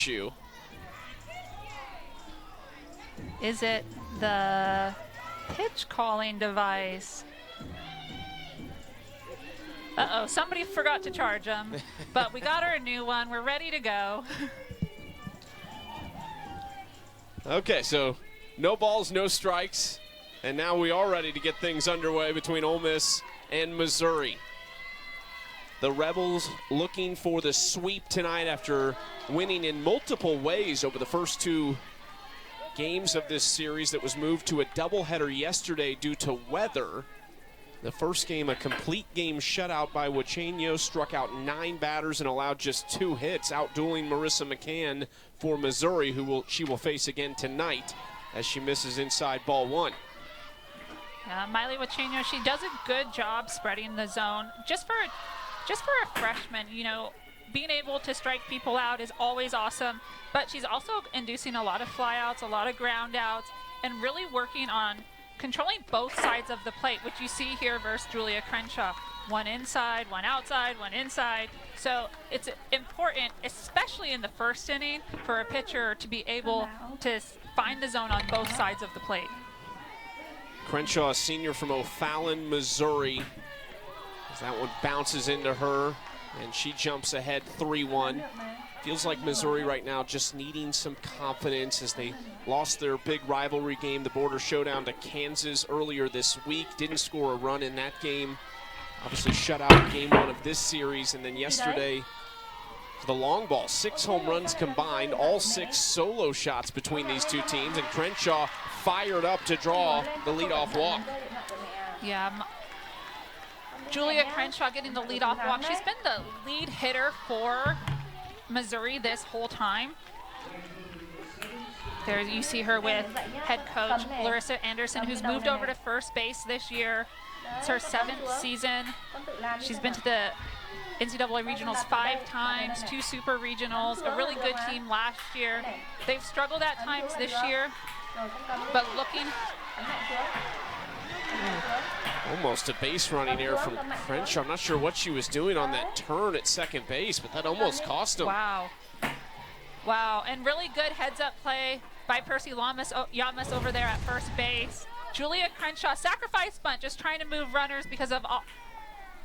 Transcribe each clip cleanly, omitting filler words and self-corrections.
issue. Is it the pitch calling device? Uh-oh, somebody forgot to charge them, but we got her a new one. We're ready to go. Okay, so no balls, no strikes, and now we are ready to get things underway between Ole Miss and Missouri. The Rebels looking for the sweep tonight after winning in multiple ways over the first two games of this series that was moved to a doubleheader yesterday due to weather. The first game, a complete game shutout by Huachenio, struck out 9 batters and allowed just 2 hits, outdueling Marissa McCann for Missouri, who she will face again tonight as she misses inside ball 1. Miley Huachenio, she does a good job spreading the zone. Just for a freshman, you know, being able to strike people out is always awesome, but she's also inducing a lot of flyouts, a lot of ground outs, and really working on controlling both sides of the plate, which you see here versus Julia Crenshaw. One inside, one outside, one inside. So it's important, especially in the first inning, for a pitcher to be able to find the zone on both sides of the plate. Crenshaw, a senior from O'Fallon, Missouri. As that one bounces into her, and she jumps ahead 3-1. Feels like Missouri right now just needing some confidence as they lost their big rivalry game, the border showdown to Kansas earlier this week. Didn't score a run in that game. Obviously shut out game 1 of this series, and then yesterday the long ball, 6 home runs combined, all 6 solo shots between these two teams, and Crenshaw fired up to draw the leadoff walk. Yeah, Julia Crenshaw getting the leadoff walk. She's been the lead hitter for Missouri this whole time. There you see her with head coach Larissa Anderson, who's moved over to first base this year. It's her 7th season. She's been to the NCAA regionals 5 times, 2 super regionals, a really good team last year. They've struggled at times this year, but looking... Almost a base running error from Crenshaw. I'm not sure what she was doing on that turn at second base, but that almost cost him. Wow. Wow, and really good heads-up play by Percy Yamas over there at first base. Julia Crenshaw, sacrifice bunt, just trying to move runners because of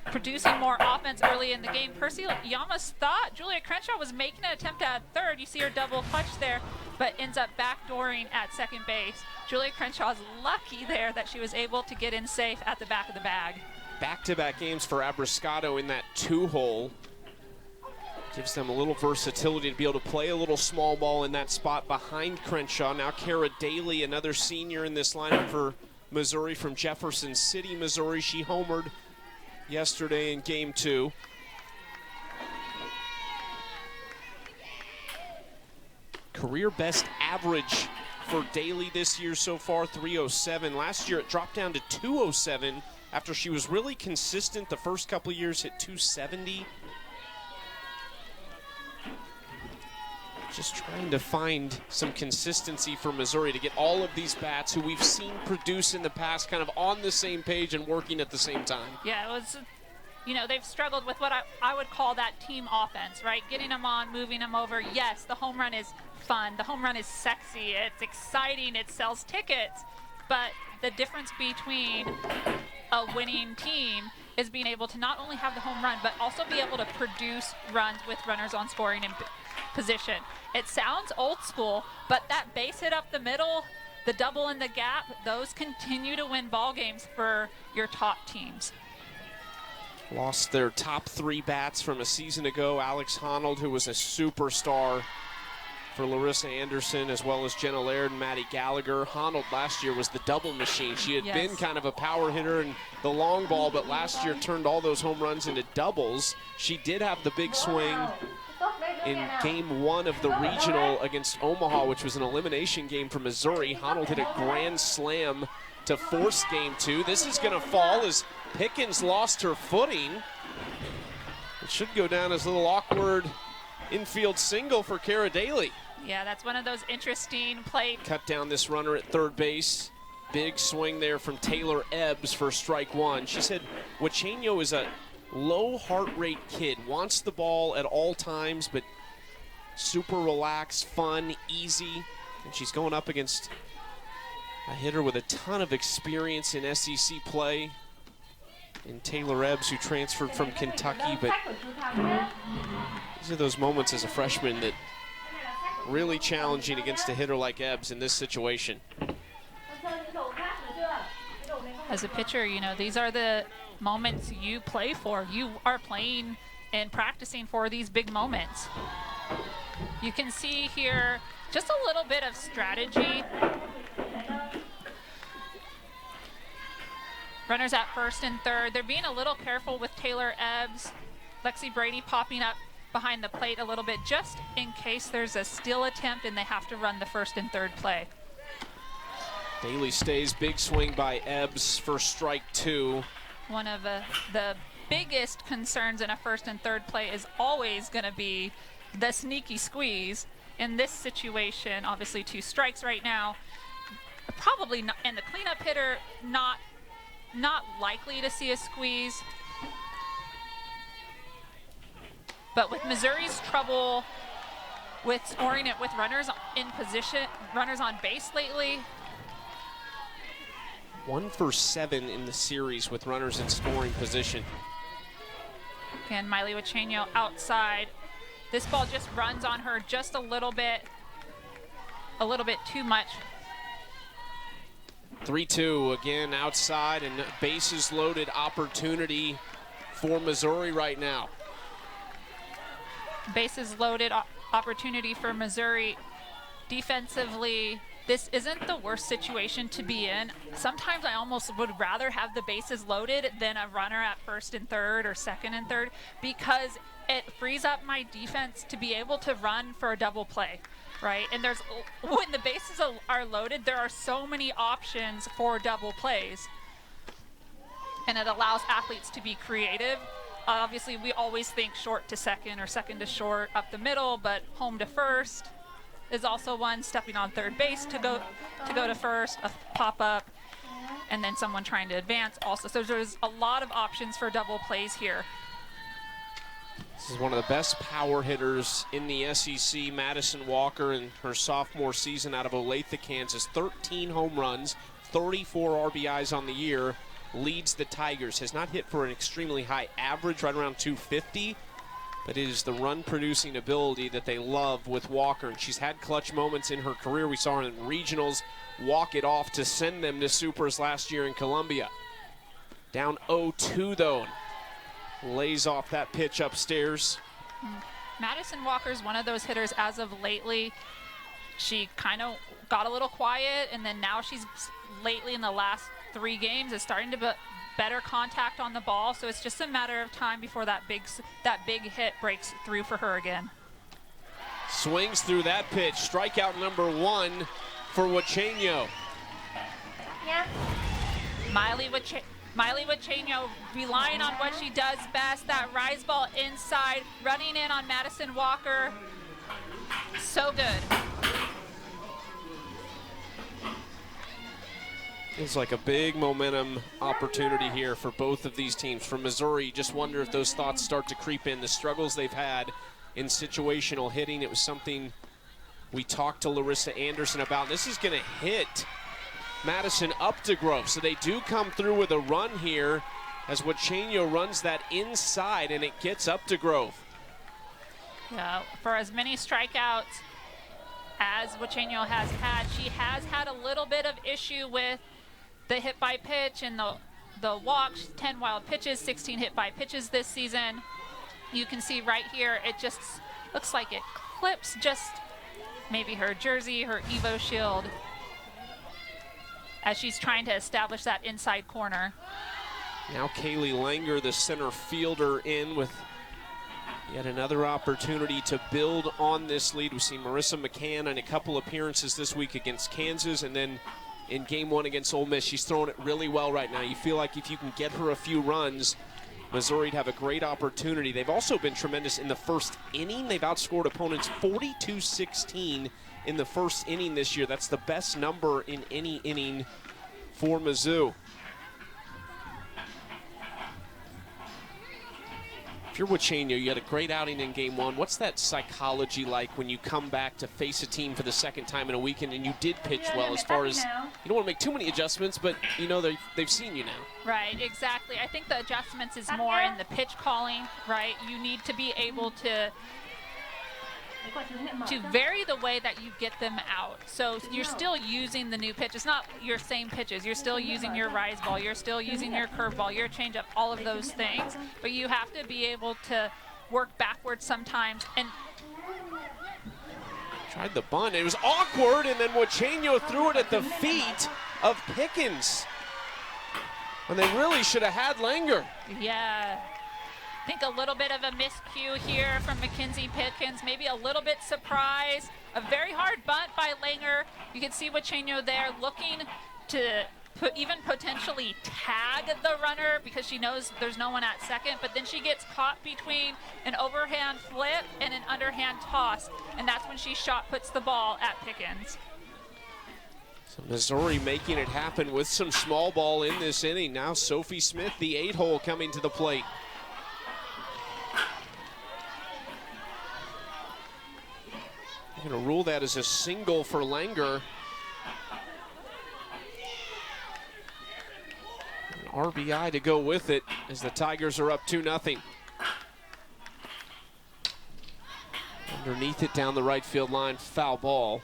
producing more offense early in the game. Percy Yamas thought Julia Crenshaw was making an attempt at third. You see her double clutch there, but ends up backdooring at second base. Julia Crenshaw's lucky there that she was able to get in safe at the back of the bag. Back-to-back games for Abriscato in that 2-hole. Gives them a little versatility to be able to play a little small ball in that spot behind Crenshaw. Now Kara Daly, another senior in this lineup for Missouri from Jefferson City, Missouri. She homered yesterday in game 2. Career best average for Daly this year so far, 307. Last year it dropped down to 207 after she was really consistent the first couple of years, hit 270. Just trying to find some consistency for Missouri to get all of these bats who we've seen produce in the past kind of on the same page and working at the same time. Yeah, it was, you know, they've struggled with what I would call that team offense, right? Getting them on, moving them over. Yes, the home run is fun. The home run is sexy. It's exciting. It sells tickets. But the difference between a winning team is being able to not only have the home run, but also be able to produce runs with runners on scoring and position. It sounds old school, but that base hit up the middle, the double in the gap, those continue to win ball games for your top teams. Lost their top 3 bats from a season ago. Alex Honnold, who was a superstar for Larissa Anderson, as well as Jenna Laird and Maddie Gallagher. Honnold last year was the double machine. She had been kind of a power hitter in the long ball, but last year turned all those home runs into doubles. She did have the big swing in game 1 of the regional against Omaha, which was an elimination game for Missouri. Honnold hit a grand slam to force game 2. This is going to fall as Pickens lost her footing. It should go down as a little awkward infield single for Kara Daly. Yeah, that's one of those interesting plays. Cut down this runner at third base. Big swing there from Taylor Ebbs for strike 1. She said Huachenio is a low heart rate kid, wants the ball at all times, but super relaxed, fun, easy. And she's going up against a hitter with a ton of experience in SEC play, and Taylor Ebbs, who transferred from Kentucky. But these are those moments as a freshman that really challenging against a hitter like Ebbs in this situation. As a pitcher, you know, these are the moments you play for. You are playing and practicing for these big moments. You can see here just a little bit of strategy. Runners at first and third. They're being a little careful with Taylor Ebbs. Lexi Brady popping up behind the plate a little bit just in case there's a steal attempt and they have to run the first and third play. Daly stays, big swing by Ebbs for strike 2. One of the biggest concerns in a first and third play is always going to be the sneaky squeeze. In this situation, obviously 2 strikes right now. Probably not, and the cleanup hitter not likely to see a squeeze. But with Missouri's trouble with scoring it with runners in position, runners on base lately. 1 for 7 in the series with runners in scoring position. Again, Miley Wachenio outside. This ball just runs on her just a little bit too much. 3-2 again outside, and bases loaded opportunity for Missouri right now. Bases loaded opportunity for Missouri. Defensively, this isn't the worst situation to be in. Sometimes I almost would rather have the bases loaded than a runner at first and third or second and third, because it frees up my defense to be able to run for a double play, right? And when the bases are loaded, there are so many options for double plays, and it allows athletes to be creative. Obviously, we always think short to second or second to short up the middle, but home to first is also one. Stepping on third base to go to first, a pop-up, and then someone trying to advance also. So there's a lot of options for double plays here. This is one of the best power hitters in the SEC, Madison Walker, in her sophomore season out of Olathe, Kansas. 13 home runs, 34 RBIs on the year, leads the Tigers. Has not hit for an extremely high average, right around 250, but it is the run-producing ability that they love with Walker. And she's had clutch moments in her career. We saw her in regionals walk it off to send them to Supers last year in Columbia. Down 0-2, though. Lays off that pitch upstairs. Madison Walker's one of those hitters as of lately. She kind of got a little quiet, and then now she's lately in the last 3 games is starting to put better contact on the ball. So it's just a matter of time before that big hit breaks through for her again. Swings through that pitch. Strikeout number 1 for Wachenio. Yeah. Miley Wachenio relying on what she does best, that rise ball inside, running in on Madison Walker. So good. It's like a big momentum opportunity here for both of these teams. For Missouri, you just wonder if those thoughts start to creep in. The struggles they've had in situational hitting, it was something we talked to Larissa Anderson about. This is going to hit Madison up to Grove. So they do come through with a run here as Wachenio runs that inside, and it gets up to Grove. Yeah, for as many strikeouts as Wachenio has had, she has had a little bit of issue with the hit by pitch and the walks. 10 wild pitches, 16 hit by pitches this season. You can see right here, it just looks like it clips just maybe her jersey, her Evo shield, as she's trying to establish that inside corner. Now Kaylee Langer, the center fielder, in with yet another opportunity to build on this lead. We've seen Marissa McCann in a couple appearances this week against Kansas, and then in game 1 against Ole Miss. She's throwing it really well right now. You feel like if you can get her a few runs, Missouri'd have a great opportunity. They've also been tremendous in the first inning. They've outscored opponents 42-16 in the first inning this year. That's the best number in any inning for Mizzou. If you're Wachenio, you had a great outing in game one. What's that psychology like when you come back to face a team for the second time in a weekend and you did pitch well, as far as you don't want to make too many adjustments, but you know they've seen you now. Right, exactly. I think the adjustments is more in the pitch calling, right? You need to be able to vary the way that you get them out. So you're still using the new pitch. It's not your same pitches. You're still using your rise ball. You're still using your curveball, your changeup, all of those things. But you have to be able to work backwards sometimes. And tried the bunt. It was awkward, and then Wachenio threw it at the feet of Pickens. And they really should have had Langer. yeah. I think a little bit of a miscue here from Mackenzie Pickens, maybe a little bit surprised. A very hard bunt by Langer. You can see Wachenio there looking to even potentially tag the runner because she knows there's no one at second, but then she gets caught between an overhand flip and an underhand toss, and that's when she puts the ball at Pickens. So Missouri making it happen with some small ball in this inning. Now Sophie Smith, the 8-hole, coming to the plate. Going to rule that as a single for Langer. An RBI to go with it as the Tigers are up 2-0. Underneath it down the right field line, foul ball.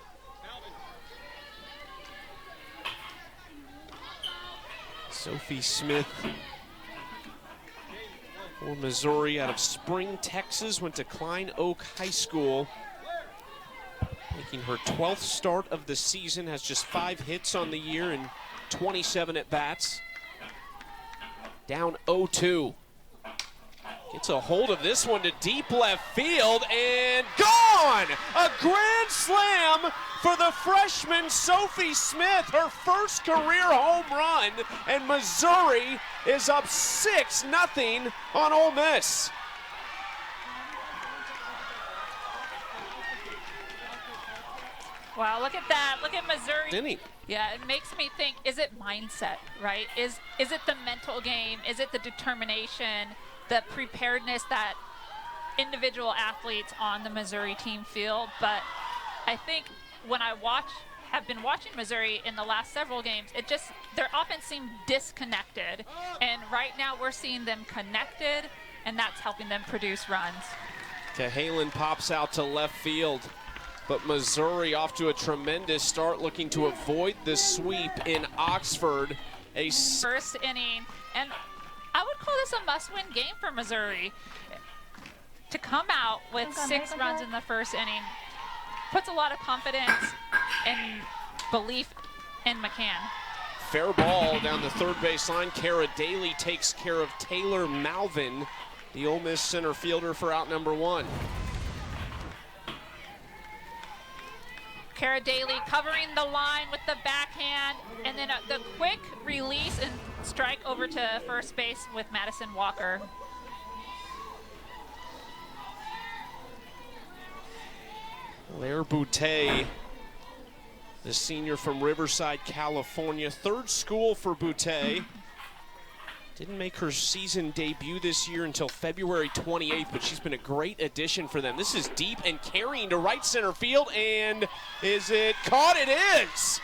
Sophie Smith for Missouri out of Spring, Texas, went to Klein Oak High School. Making her 12th start of the season, has just 5 hits on the year and 27 at-bats. Down 0-2. Gets a hold of this one to deep left field and gone! A grand slam for the freshman Sophie Smith, her first career home run, and Missouri is up 6-0 on Ole Miss. Wow, look at that. Look at Missouri. Inning. Yeah, it makes me think, is it mindset, right? Is it the mental game? Is it the determination, the preparedness that individual athletes on the Missouri team feel? But I think when I have been watching Missouri in the last several games, their offense seemed disconnected. And right now we're seeing them connected, and that's helping them produce runs. Cahalan pops out to left field. But Missouri off to a tremendous start, looking to avoid the sweep in Oxford. First inning, and I would call this a must-win game for Missouri. To come out with 6 runs in the first inning puts a lot of confidence and belief in McCann. Fair ball down the third base line. Kara Daly takes care of Taylor Malvin, the Ole Miss center fielder, for out number 1. Kara Daly covering the line with the backhand, and then the quick release and strike over to first base with Madison Walker. Claire Boutte, the senior from Riverside, California. 3rd school for Boutte. Didn't make her season debut this year until February 28th, but she's been a great addition for them. This is deep and carrying to right center field, and is it caught? It is!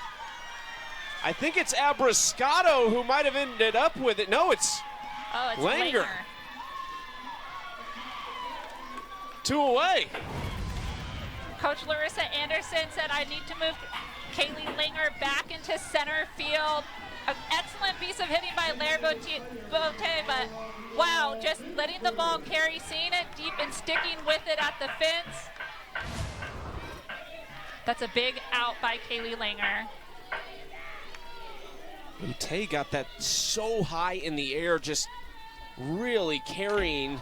I think it's Abrascato who might have ended up with it. No, it's Langer. 2 away. Coach Larissa Anderson said, I need to move Kaylee Langer back into center field. An excellent piece of hitting by Lair Boutte, but wow, just letting the ball carry, seeing it deep and sticking with it at the fence. That's a big out by Kaylee Langer. Boutte got that so high in the air, just really carrying.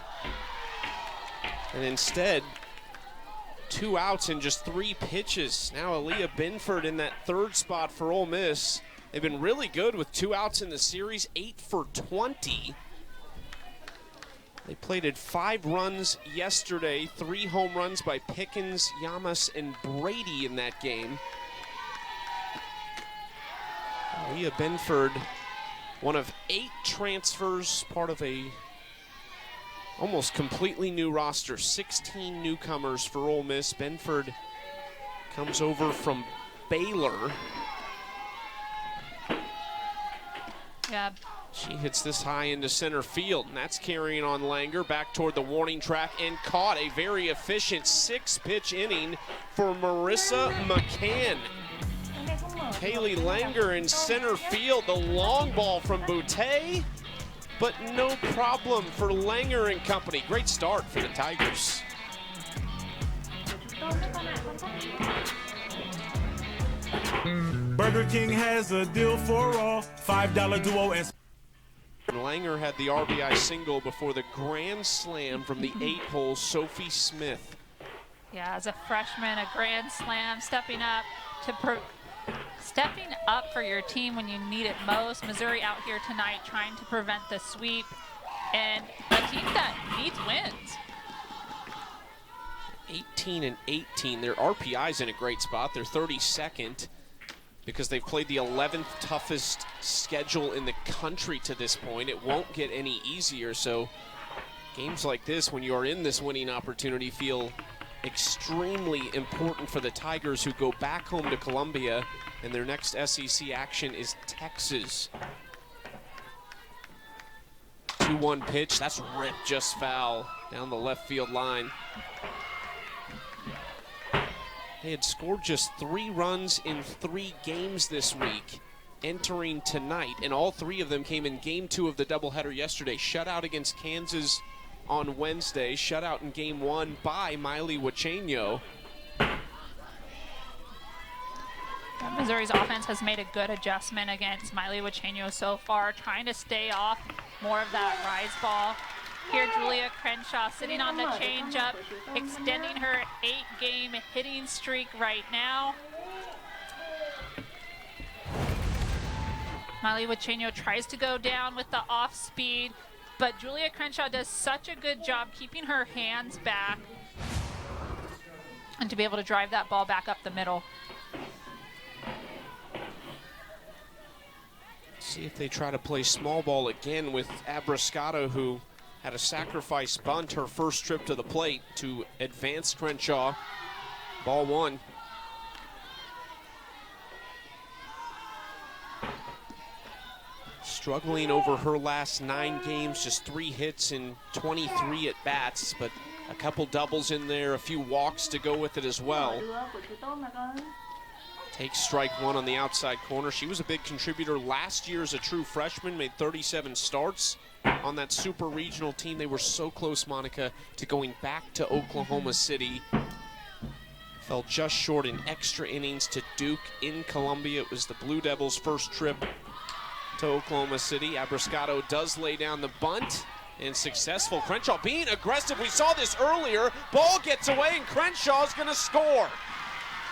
And instead, 2 outs in just 3 pitches. Now Aaliyah Binford in that 3rd spot for Ole Miss. They've been really good with 2 outs in the series, 8 for 20. They plated 5 runs yesterday, 3 home runs by Pickens, Yamas, and Brady in that game. Leah Benford, one of 8 transfers, part of a almost completely new roster, 16 newcomers for Ole Miss. Benford comes over from Baylor. Yeah. She hits this high into center field, and that's carrying on Langer back toward the warning track and caught. A very efficient 6-pitch inning for Marissa McCann. Haley Langer in center field, the long ball from Boutte, but no problem for Langer and company. Great start for the Tigers. Burger King has a deal for all, $5 duo and Langer had the RBI single before the grand slam from the 8-hole Sophie Smith. Yeah, as a freshman, a grand slam, stepping up for your team when you need it most. Missouri out here tonight trying to prevent the sweep, and a team that needs wins. 18-18. Their RPI's in a great spot. They're 32nd because they've played the 11th toughest schedule in the country to this point. It won't get any easier, so games like this, when you are in this winning opportunity, feel extremely important for the Tigers, who go back home to Columbia, and their next SEC action is Texas. 2-1 pitch, that's ripped just foul down the left field line. They had scored just 3 runs in 3 games this week, entering tonight, and all 3 of them came in game 2 of the doubleheader yesterday. Shutout against Kansas on Wednesday, shutout in game 1 by Miley Wacheño. Missouri's offense has made a good adjustment against Miley Wacheño so far, trying to stay off more of that rise ball. Here, Julia Crenshaw sitting on the changeup, extending her 8-game hitting streak right now. Miley Wacheño tries to go down with the off speed, but Julia Crenshaw does such a good job keeping her hands back and to be able to drive that ball back up the middle. See if they try to play small ball again with Abrascato, who had a sacrifice bunt her first trip to the plate to advance Crenshaw. Ball 1. Struggling over her last 9 games, just 3 hits and 23 at-bats, but a couple doubles in there, a few walks to go with it as well. Takes strike 1 on the outside corner. She was a big contributor last year as a true freshman, made 37 starts on that super regional team. They were so close, Monica, to going back to Oklahoma City. Fell just short in extra innings to Duke in Columbia. It was the Blue Devils' first trip to Oklahoma City. Abrascato does lay down the bunt, and successful. Crenshaw being aggressive. We saw this earlier. Ball gets away, and Crenshaw's going to score.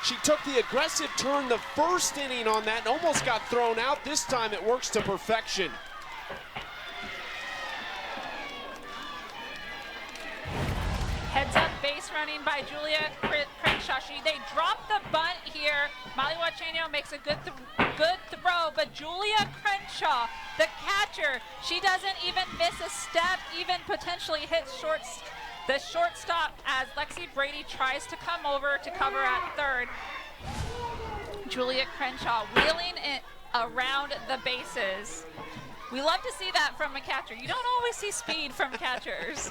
She took the aggressive turn the first inning on that and almost got thrown out. This time it works to perfection. Heads up base running by Julia Crenshaw. They drop the bunt here. Miley Wacheño makes a good throw, but Julia Crenshaw, the catcher, she doesn't even miss a step, even potentially hits the shortstop as Lexi Brady tries to come over to cover at third. Julia Crenshaw wheeling it around the bases. We love to see that from a catcher. You don't always see speed from catchers.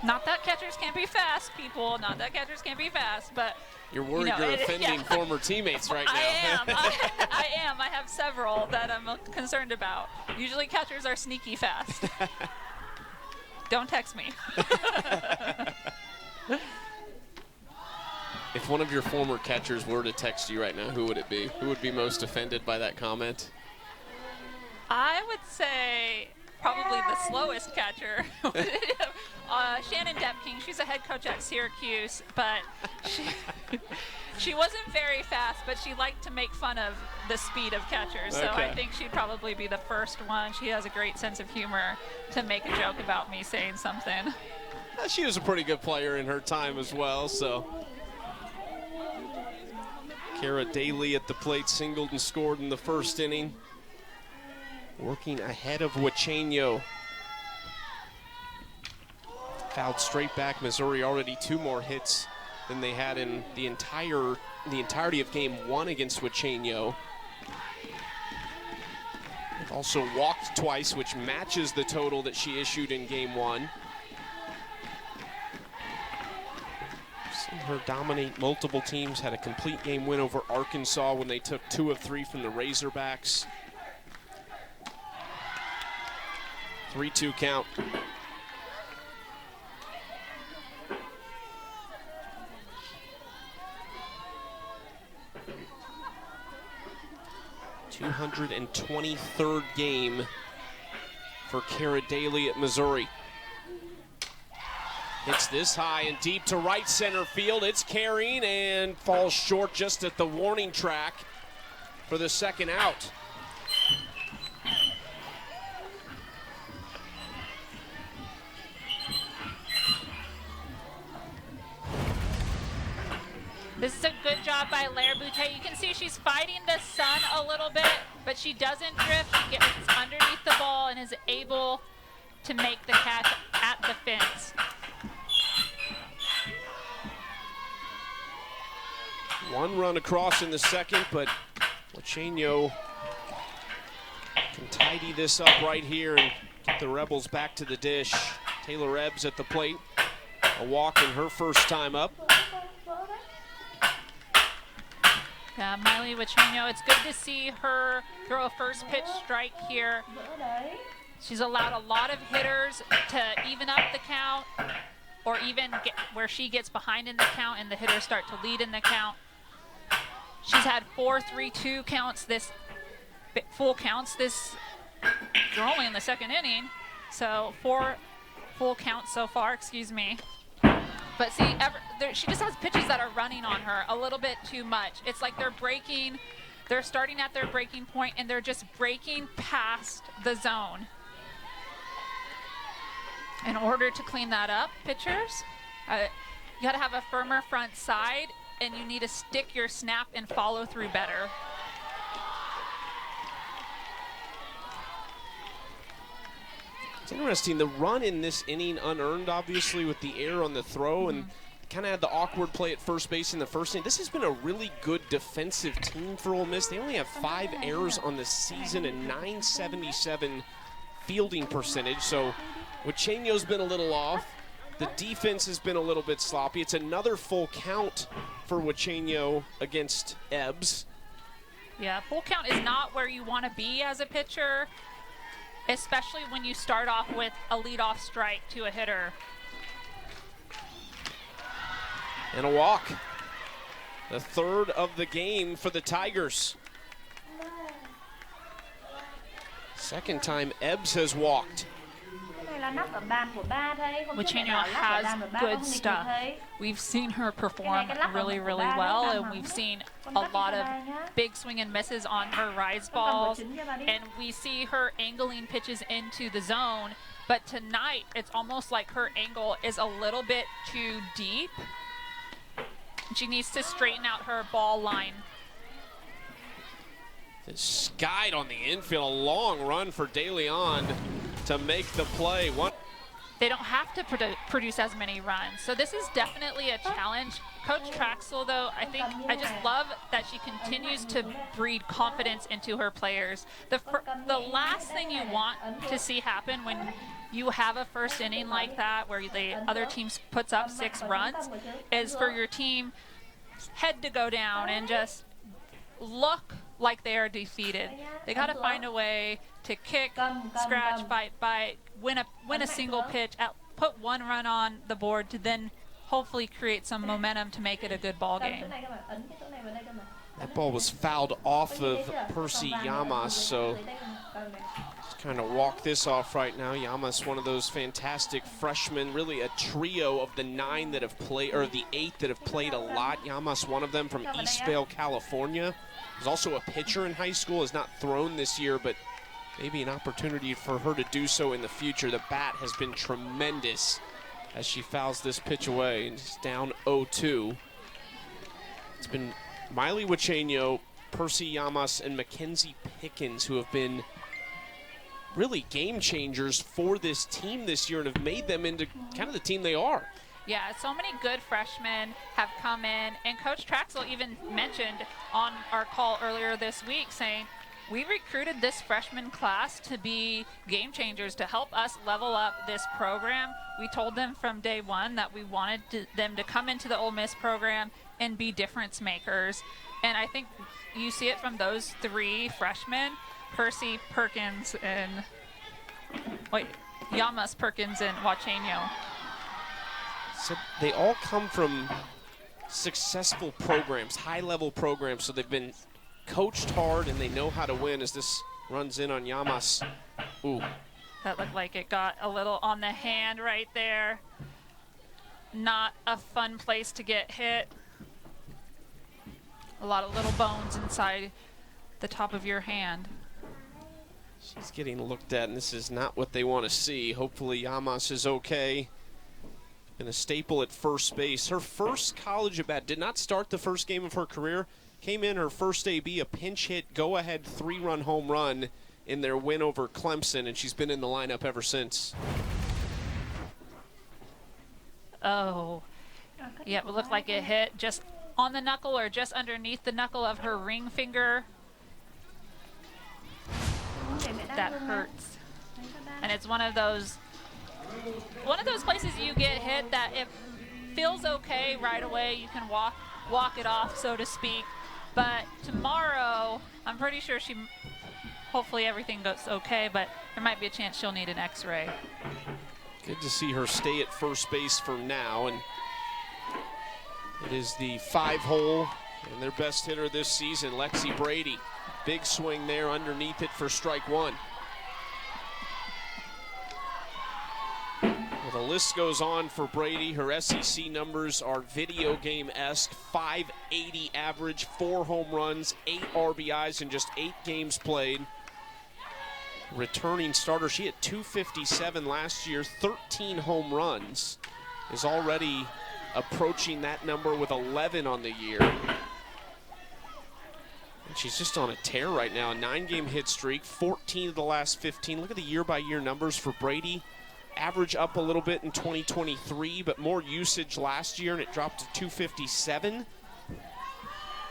Not that catchers can't be fast, people. Not that catchers can't be fast, but you're worried you're offending former teammates right now. I am. I have several that I'm concerned about. Usually catchers are sneaky fast. Don't text me. If one of your former catchers were to text you right now, who would it be? Who would be most offended by that comment? I would say probably the slowest catcher. Shannon Depking, she's a head coach at Syracuse, but she wasn't very fast, but she liked to make fun of the speed of catchers. So I think she'd probably be the first one. She has a great sense of humor to make a joke about me saying something. She was a pretty good player in her time as well, so. Kara Daly at the plate, singled and scored in the first inning. working ahead of Huachenyo. Fouled straight back. Missouri already 2 more hits than they had in the entirety of game 1 against Huachenyo. Also walked twice, which matches the total that she issued in game 1. Seen her dominate multiple teams, had a complete game win over Arkansas when they took 2 of 3 from the Razorbacks. 3-2 count. $223rd game for Cara Daly at Missouri. Hits this high and deep to right center field. It's carrying and falls short just at the warning track for the second out. This is a good job by Lair Boutte. You can see she's fighting the sun a little bit, but she doesn't drift. She gets underneath the ball and is able to make the catch at the fence. One run across in the second, but Huachenyo can tidy this up right here and get the Rebels back to the dish. Taylor Ebbs at the plate. A walk in her first time up. Miley Huachenyo, it's good to see her throw a first pitch strike here. She's allowed a lot of hitters to even up the count, or even get where she gets behind in the count and the hitters start to lead in the count. She's had 4 3-2 counts full counts this, they're only in the second inning, so 4 full counts so far, excuse me. But see, she just has pitches that are running on her a little bit too much. It's like they're starting at their breaking point and they're just breaking past the zone. In order to clean that up, pitchers, you gotta have a firmer front side and you need to stick your snap and follow through better. It's interesting, the run in this inning unearned, obviously, with the error on the throw, and kind of had the awkward play at first base in the first inning. This has been a really good defensive team for Ole Miss. They only have 5 errors on the season and .977 fielding percentage, so Huachenyo's been a little off. The defense has been a little bit sloppy. It's another full count for Huachenyo against Ebbs. Yeah, full count is not where you want to be as a pitcher, especially when you start off with a leadoff strike to a hitter. And a walk. The third of the game for the Tigers. Second time Ebbs has walked. Huachenyo has good stuff. We've seen her perform really, really well, and we've seen a lot of big swing and misses on her rise balls, and we see her angling pitches into the zone, but tonight it's almost like her angle is a little bit too deep. She needs to straighten out her ball line. Skied on the infield, a long run for De Leon to make the play. They don't have to produce as many runs, so this is definitely a challenge. Coach Traxel, though, I just love that she continues to breed confidence into her players. The last thing you want to see happen when you have a first inning like that where the other team puts up 6 runs is for your team head to go down and just look like they are defeated. They got to find a way to kick, scratch, fight, bite, win a single pitch, put 1 run on the board to then hopefully create some momentum to make it a good ball game. That ball was fouled off of Percy Llamas, so just kind of walk this off right now. Llamas, one of those fantastic freshmen, really a trio of the 9 that have played, or the 8 that have played a lot. Llamas, one of them from Eastvale, California. Was also a pitcher in high school, has not thrown this year, but maybe an opportunity for her to do so in the future. The bat has been tremendous as she fouls this pitch away, and it's down 0-2. It's been Miley Huachenyo, Percy Llamas, and Mackenzie Pickens who have been really game changers for this team this year and have made them into kind of the team they are. Yeah, so many good freshmen have come in, and Coach Traxel even mentioned on our call earlier this week saying, we recruited this freshman class to be game changers, to help us level up this program. We told them from day one that we wanted them to come into the Ole Miss program and be difference makers. And I think you see it from those three freshmen, Percy, Perkins, and Yamas, Perkins, and Wachenio. So they all come from successful programs, high-level programs, so they've been coached hard and they know how to win. As this runs in on Yamas. Ooh. That looked like it got a little on the hand right there. Not a fun place to get hit. A lot of little bones inside the top of your hand. She's getting looked at, and this is not what they want to see. Hopefully Yamas is okay. And a staple at first base. Her first college at bat, did not start the first game of her career. Came in her first AB, a pinch hit, go-ahead 3-run home run in their win over Clemson, and she's been in the lineup ever since. Oh, yeah, it looked like it hit just on the knuckle or just underneath the knuckle of her ring finger. That hurts. And it's one of those places you get hit that it feels okay right away. You can walk it off, so to speak. But tomorrow, I'm pretty sure hopefully everything goes okay, but there might be a chance she'll need an x-ray. Good to see her stay at first base for now. And it is the 5-hole and their best hitter this season, Lexi Brady. Big swing there underneath it for strike one. Well, the list goes on for Brady. Her SEC numbers are video game-esque. 580 average, 4 home runs, 8 RBIs in just 8 games played. Returning starter, she had 257 last year, 13 home runs. Is already approaching that number with 11 on the year. And she's just on a tear right now. A 9-game hit streak, 14 of the last 15. Look at the year-by-year numbers for Brady. Average up a little bit in 2023, but more usage last year, and it dropped to 257.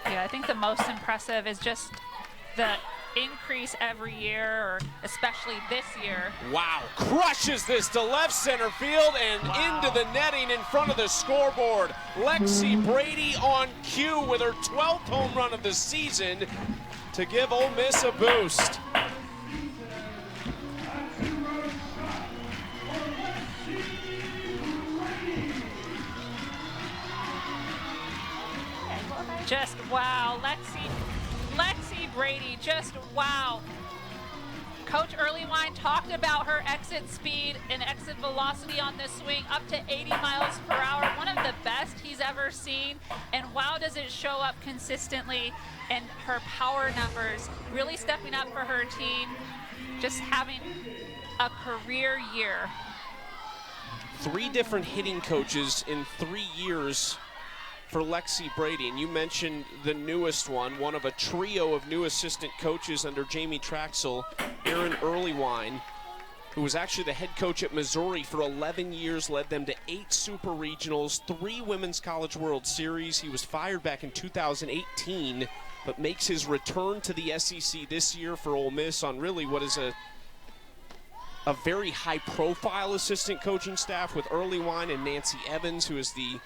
Yeah, I think the most impressive is just the increase every year, or especially this year. Wow, crushes this to left center field and into the netting in front of the scoreboard. Lexi Brady on cue with her 12th home run of the season to give Ole Miss a boost. Just wow, Lexi Brady, just wow. Coach Earlywine talked about her exit speed and exit velocity on this swing, up to 80 miles per hour, one of the best he's ever seen. And wow, does it show up consistently in her power numbers, really stepping up for her team, just having a career year. 3 different hitting coaches in 3 years for Lexi Brady, and you mentioned the newest one of a trio of new assistant coaches under Jamie Traxel, Aaron Earlywine, who was actually the head coach at Missouri for 11 years, led them to 8 super regionals, 3 Women's College World Series. He was fired back in 2018, but makes his return to the SEC this year for Ole Miss on really what is a very high-profile assistant coaching staff with Earlywine and Nancy Evans, who is the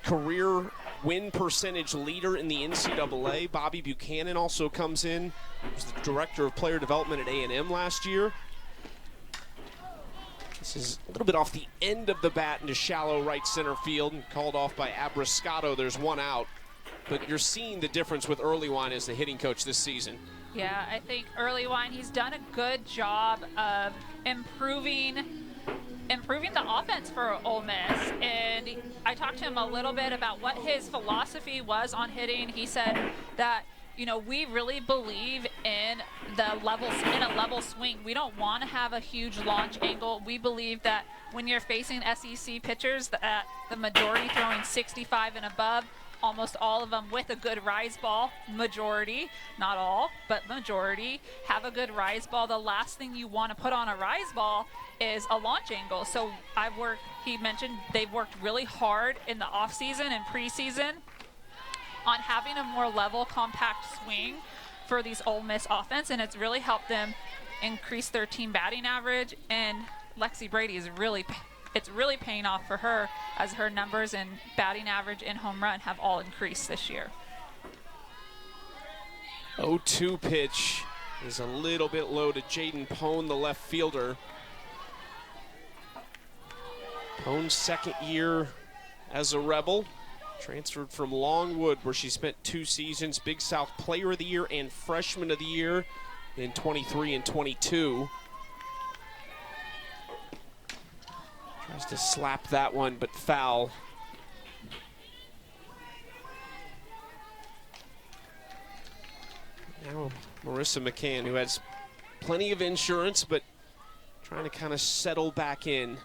career win percentage leader in the NCAA. Bobby Buchanan also comes in. He was the director of player development at A&M last year. This is a little bit off the end of the bat into shallow right center field and called off by Abriscato. There's one out. But you're seeing the difference with Earlywine as the hitting coach this season. Yeah, I think Earlywine, he's done a good job of improving the offense for Ole Miss, and I talked to him a little bit about what his philosophy was on hitting. He said that, you know, we really believe in a level swing. We don't want to have a huge launch angle. We believe that when you're facing SEC pitchers, that the majority throwing 65 and above, almost all of them with a good rise ball. Majority, not all, but majority have a good rise ball. The last thing you want to put on a rise ball is a launch angle. So he mentioned they've worked really hard in the off season and preseason on having a more level, compact swing for these Ole Miss offense, and it's really helped them increase their team batting average. And Lexi Brady it's really paying off for her, as her numbers in batting average and home run have all increased this year. 0-2 pitch is a little bit low to Jaden Pone, the left fielder. Pone's second year as a Rebel. Transferred from Longwood, where she spent 2 seasons, Big South Player of the Year and Freshman of the Year in 23 and 22. Tries to slap that one, but foul. Now Marissa McCann, who has plenty of insurance, but trying to kind of settle back in.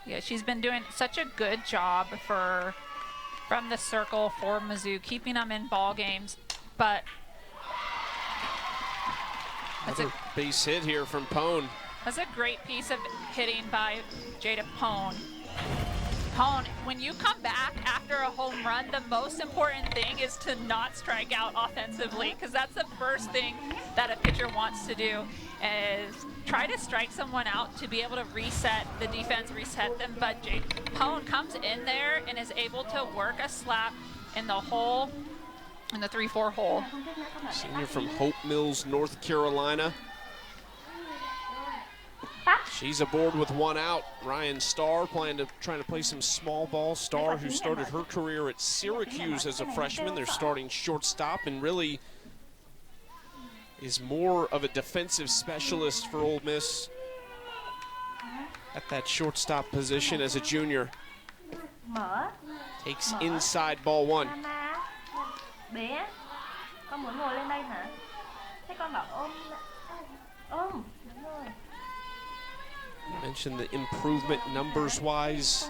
Yeah, she's been doing such a good job from the circle for Mizzou, keeping them in ball games. But that's another base hit here from Pone. That's a great piece of hitting by Jada Pone. Pone, when you come back after a home run, the most important thing is to not strike out offensively, because that's the first thing that a pitcher wants to do, is try to strike someone out to be able to reset the defense, reset them. But Pone comes in there and is able to work a slap in the hole, in the 3-4 hole. Senior from Hope Mills, North Carolina. She's aboard with 1 out. Ryan Starr trying to play some small ball. Starr, who started her career at Syracuse as a freshman, they're starting shortstop, and really is more of a defensive specialist for Ole Miss at that shortstop position as a junior. Takes inside ball 1. Mentioned the improvement numbers-wise.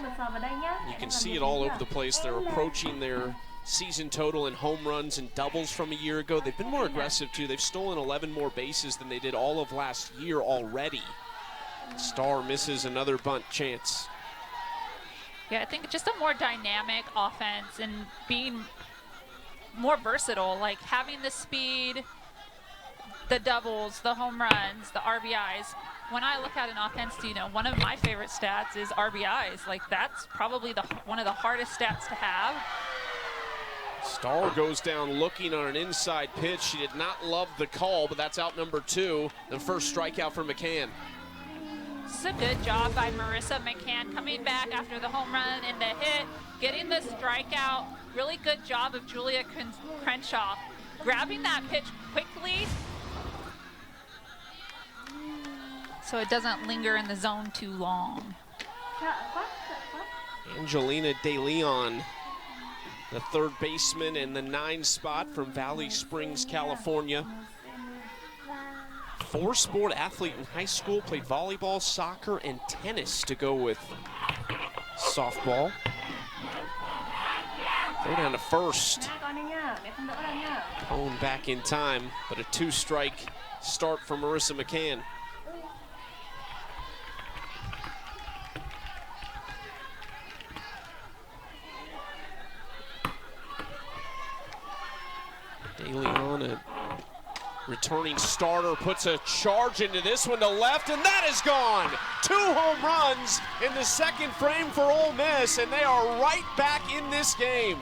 You can see it all over the place. They're approaching their season total in home runs and doubles from a year ago. They've been more aggressive, too. They've stolen 11 more bases than they did all of last year already. Starr misses another bunt chance. Yeah, I think just a more dynamic offense and being more versatile, like having the speed, the doubles, the home runs, the RBIs. When I look at an offense, one of my favorite stats is RBIs. Like, that's probably one of the hardest stats to have. Starr goes down looking on an inside pitch. She did not love the call, but that's out number 2. The first strikeout for McCann. This is a good job by Marissa McCann coming back after the home run and the hit, getting the strikeout. Really good job of Julia Crenshaw grabbing that pitch quickly so it doesn't linger in the zone too long. Angelina De Leon, the third baseman in the 9 spot from Valley Springs, California. 4-sport athlete in high school, played volleyball, soccer, and tennis to go with softball. Throw down to first. Pone back in time, but a 2-strike start for Marissa McCann. De Leon, a returning starter, puts a charge into this one to left, and that is gone. 2 home runs in the second frame for Ole Miss, and they are right back in this game.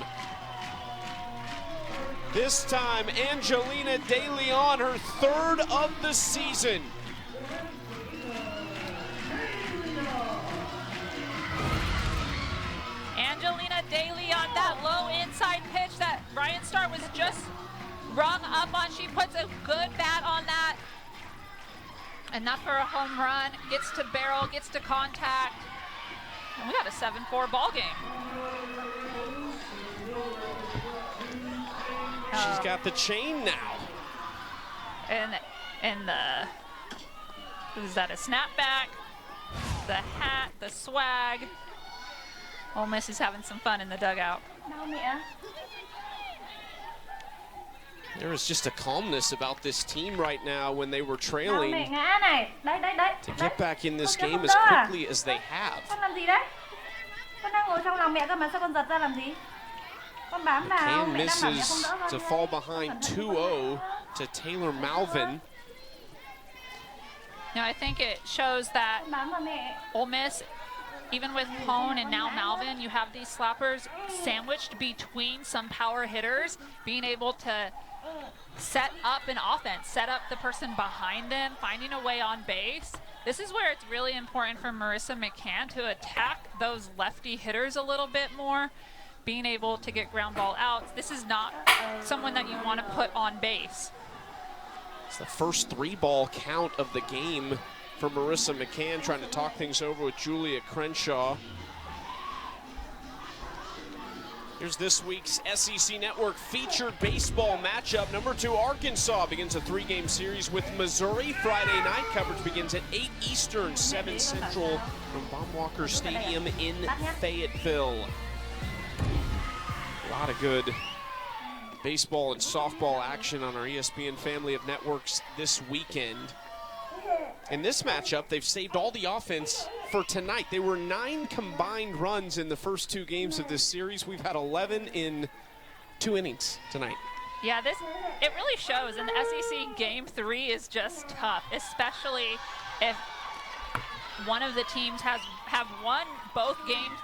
This time, Angelina De Leon, her 3rd of the season. Angelina De Leon, that low inside pitch that Ryan Starr was just rung up on. She puts a good bat on that. Enough for a home run. Gets to barrel, gets to contact. And we got a 7-4 ball game. She's got the chain now. And the, was that a snapback? The hat, the swag. Ole Miss is having some fun in the dugout. There is just a calmness about this team right now when they were trailing to get back in this game as quickly as they have. McCann misses to fall behind 2-0 to Taylor Malvin. I think it shows that Ole Miss, even with Hone and now Malvin, you have these slappers sandwiched between some power hitters, being able to set up an offense, set up the person behind them, finding a way on base. This is where it's really important for Marissa McCann to attack those lefty hitters a little bit more, being able to get ground ball outs. This is not someone that you want to put on base. It's the first 3-ball count of the game for Marissa McCann, trying to talk things over with Julia Crenshaw. Here's this week's SEC Network featured baseball matchup. Number 2, Arkansas begins a 3-game series with Missouri Friday night. Coverage begins at 8 Eastern, 7 Central from Baum-Walker Stadium in Fayetteville. A lot of good baseball and softball action on our ESPN family of networks this weekend. In this matchup, they've saved all the offense for tonight. They were 9 combined runs in the first 2 games of this series. We've had 11 in 2 innings tonight. Yeah, it really shows. In the SEC, Game 3 is just tough, especially if one of the teams have won both games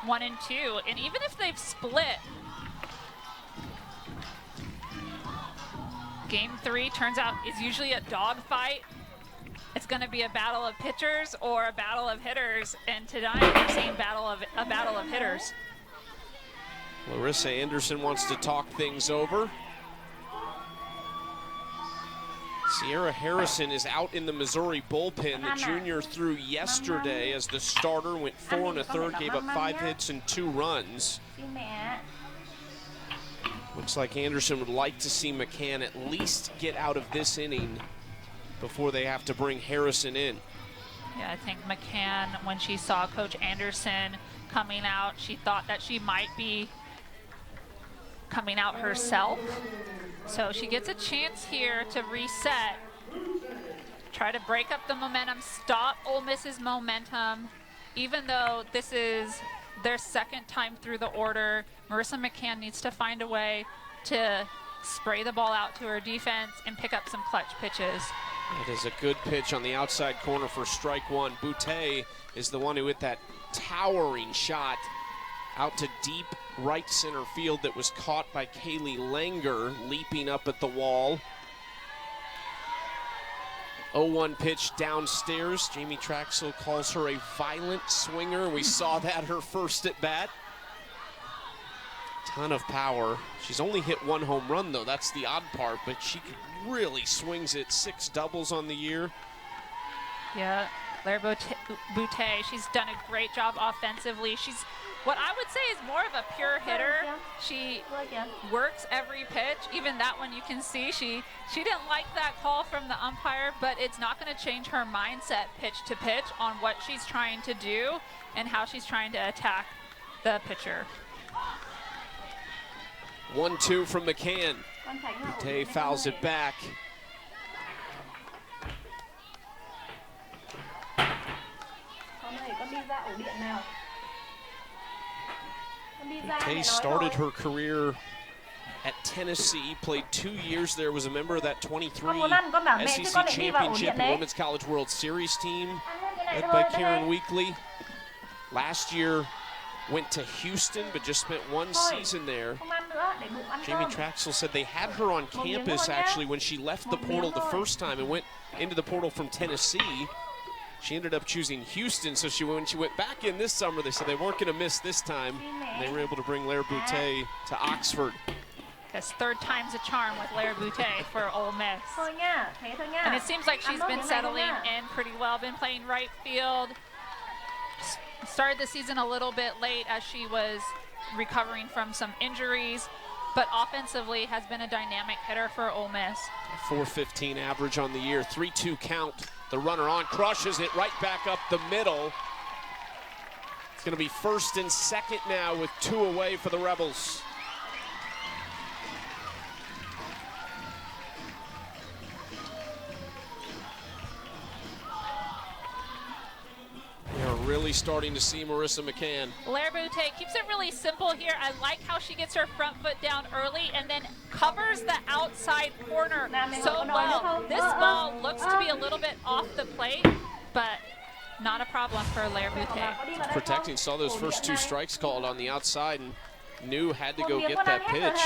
1 and 2, and even if they've split, Game 3 turns out is usually a dogfight. It's going to be a battle of pitchers or a battle of hitters, and tonight we're seeing a battle of hitters. Larissa Anderson wants to talk things over. Sierra Harrison is out in the Missouri bullpen. The junior threw yesterday as the starter, went 4 1/3, gave up 5 hits and 2 runs. Looks like Anderson would like to see McCann at least get out of this inning before they have to bring Harrison in. Yeah, I think McCann, when she saw Coach Anderson coming out, she thought that she might be coming out herself. So she gets a chance here to reset, try to break up the momentum, stop Ole Miss's momentum. Even though this is their 2nd time through the order, Marissa McCann needs to find a way to spray the ball out to her defense and pick up some clutch pitches. It is a good pitch on the outside corner for strike 1. Boutte is the one who hit that towering shot out to deep right center field that was caught by Kaylee Langer, leaping up at the wall. 0-1 pitch downstairs. Jamie Traxel calls her a violent swinger. We saw that her first at bat. Ton of power. She's only hit 1 home run though, that's the odd part, but she really swings it. 6 doubles on the year. Yeah, Claire Boutte, she's done a great job offensively. She's what I would say is more of a pure hitter. She works every pitch. Even that one you can see, she didn't like that call from the umpire, but it's not going to change her mindset pitch to pitch on what she's trying to do and how she's trying to attack the pitcher. 1-2 from McCann. Boutte fouls it back. Boutte started her career at Tennessee, played 2 years there, was a member of that 23 SEC Championship and Women's College World Series team led by Karen Weekly. Last year went to Houston, but just spent 1 season there. Jamie Traxel said they had her on campus actually when she left the portal the first time and went into the portal from Tennessee. She ended up choosing Houston, so when she went back in this summer, they said they weren't going to miss this time. And they were able to bring Claire Boutte to Oxford. Guess 3rd time's a charm with Claire Boutte for Ole Miss. And it seems like she's been settling in pretty well, been playing right field. Started the season a little bit late as she was recovering from some injuries, but offensively has been a dynamic hitter for Ole Miss. .415 average on the year, 3-2 count. The runner on, crushes it right back up the middle. It's going to be first and second now with 2 away for the Rebels. We're really starting to see Marissa McCann. Lerbutte keeps it really simple here. I like how she gets her front foot down early and then covers the outside corner so well. This ball looks to be a little bit off the plate, but not a problem for Lerbutte. Protecting, saw those first 2 strikes called on the outside and knew had to go get that pitch.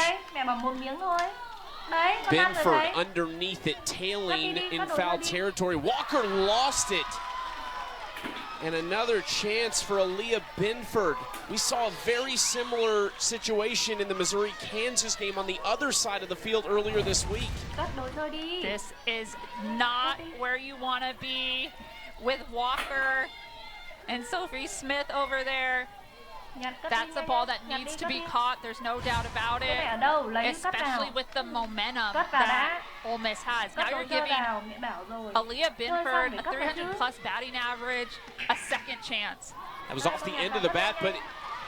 Binford underneath it, tailing in foul territory. Walker lost it. And another chance for Aaliyah Binford. We saw a very similar situation in the Missouri-Kansas game on the other side of the field earlier this week. This is not where you want to be with Walker and Sophie Smith over there. That's a ball that needs to be caught. There's no doubt about it, especially with the momentum that Ole Miss has. Now you're giving Aaliyah Binford a 300-plus batting average, a second chance. That was off the end of the bat, but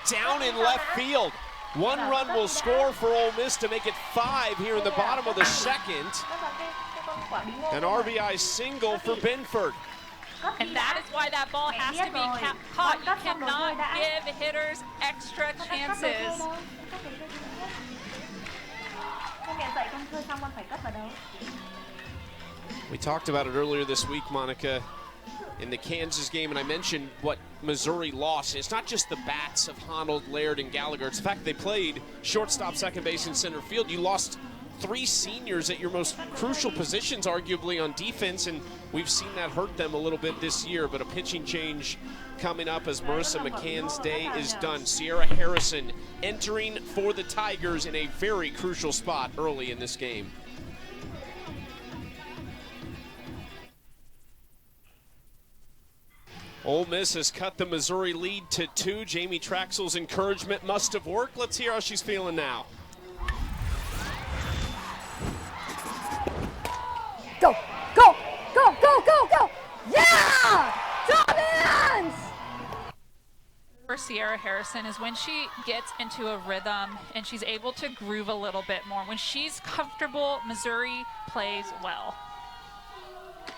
down in left field. 1 run will score for Ole Miss to make it 5 here in the bottom of the second. An RBI single for Binford. And that is why that ball has to be caught. You cannot give hitters extra chances. We talked about it earlier this week, Monica, in the Kansas game, and I mentioned what Missouri lost. It's not just the bats of Honnold, Laird, and Gallagher. It's the fact that they played shortstop, second base, and center field. You lost 3 seniors at your most crucial positions, arguably, on defense, and we've seen that hurt them a little bit this year. But a pitching change coming up as Marissa McCann's day is done. Sierra Harrison entering for the Tigers in a very crucial spot early in this game. Ole Miss has cut the Missouri lead to 2. Jamie Traxel's encouragement must have worked. Let's hear how she's feeling now. Go, go, go, go, go, go! Yeah! Dominance! For Sierra Harrison is when she gets into a rhythm and she's able to groove a little bit more. When she's comfortable, Missouri plays well.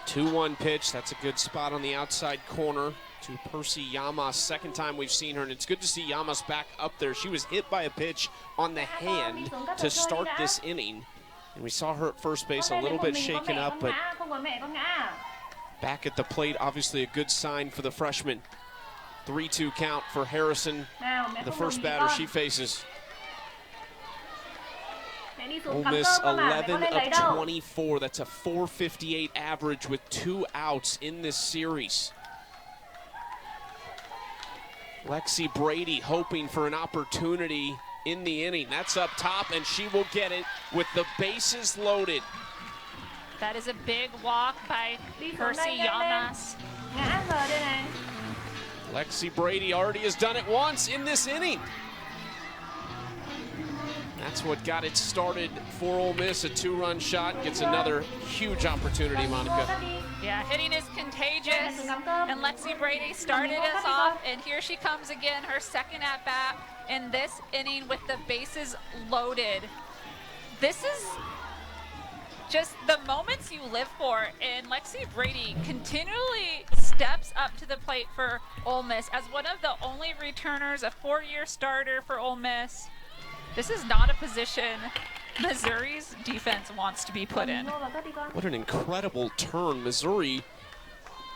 2-1 pitch. That's a good spot on the outside corner to Percy Yamas. Second time we've seen her, and it's good to see Yamas back up there. She was hit by a pitch on the hand to start this inning. And we saw her at first base a little bit shaken up, but back at the plate, obviously a good sign for the freshman. 3-2 count for Harrison, the first batter she faces. Ole Miss 11 of 24. That's a .458 average with 2 outs in this series. Lexi Brady hoping for an opportunity in the inning. That's up top, and she will get it with the bases loaded. That is a big walk by Percy Yamas. Lexi Brady already has done it once in this inning. That's what got it started for Ole Miss. A 2-run shot gets another huge opportunity, Monica. Yeah, hitting is contagious, and Lexi Brady started us off, and here she comes again, her second at-bat in this inning with the bases loaded. This is just the moments you live for, and Lexi Brady continually steps up to the plate for Ole Miss as one of the only returners, a 4-year starter for Ole Miss. This is not a position Missouri's defense wants to be put in. What an incredible turn. Missouri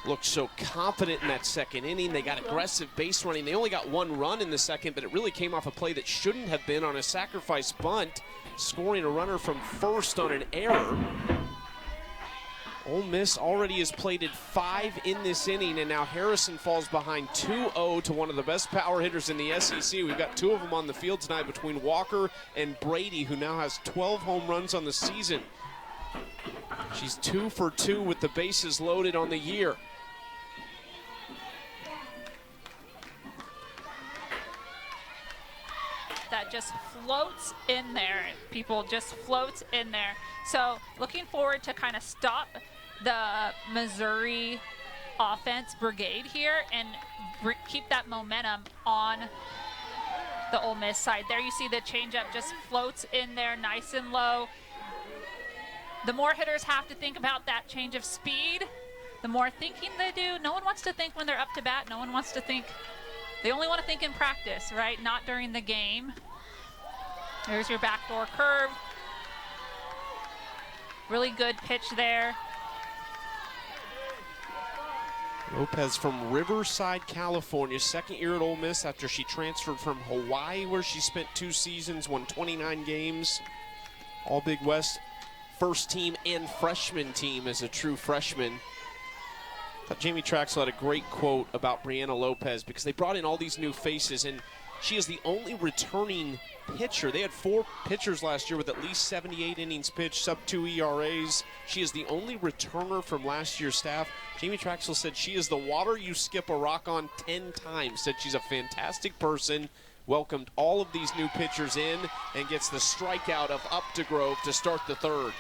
looked so confident in that second inning. They got aggressive base running. They only got 1 run in the second, but it really came off a play that shouldn't have been on a sacrifice bunt, scoring a runner from first on an error. Ole Miss already has plated 5 in this inning, and now Harrison falls behind 2-0 to one of the best power hitters in the SEC. We've got 2 of them on the field tonight between Walker and Brady, who now has 12 home runs on the season. She's 2 for 2 with the bases loaded on the year. That just floats in there. People just floats in there. So looking forward to kind of stop the Missouri offense brigade here and keep that momentum on the Ole Miss side. There you see the changeup just floats in there nice and low. The more hitters have to think about that change of speed, the more thinking they do. No one wants to think when they're up to bat. No one wants to think. They only want to think in practice, right? Not during the game. There's your backdoor curve. Really good pitch there. Lopez from Riverside, California, second year at Ole Miss after she transferred from Hawaii, where she spent 2 seasons, won 29 games. All Big West first team and freshman team as a true freshman. I thought Jamie Traxel had a great quote about Brianna Lopez because they brought in all these new faces, and she is the only returning pitcher. They had 4 pitchers last year with at least 78 innings pitched, sub-2 ERAs. She is the only returner from last year's staff. Jamie Traxel said she is the water you skip a rock on 10 times. Said she's a fantastic person, welcomed all of these new pitchers in, and gets the strikeout of Updegrove to start the 3rd.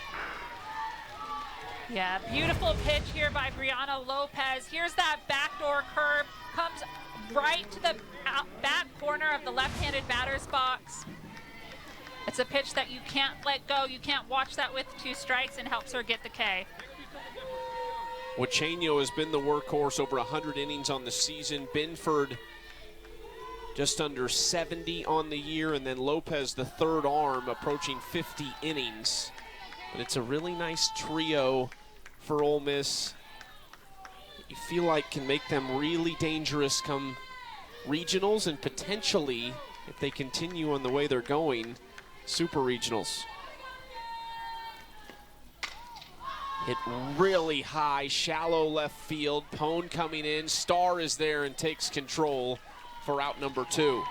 Yeah, beautiful pitch here by Brianna Lopez. Here's that backdoor curve, comes right to the back corner of the left-handed batter's box. It's a pitch that you can't let go. You can't watch that with 2 strikes, and helps her get the K. Huachenio has been the workhorse, over 100 innings on the season. Binford just under 70 on the year, and then Lopez, the 3rd arm, approaching 50 innings. But it's a really nice trio for Ole Miss. You feel like can make them really dangerous come regionals, and potentially, if they continue on the way they're going, super regionals. Hit really high, shallow left field. Pone coming in. Starr is there and takes control for out number 2.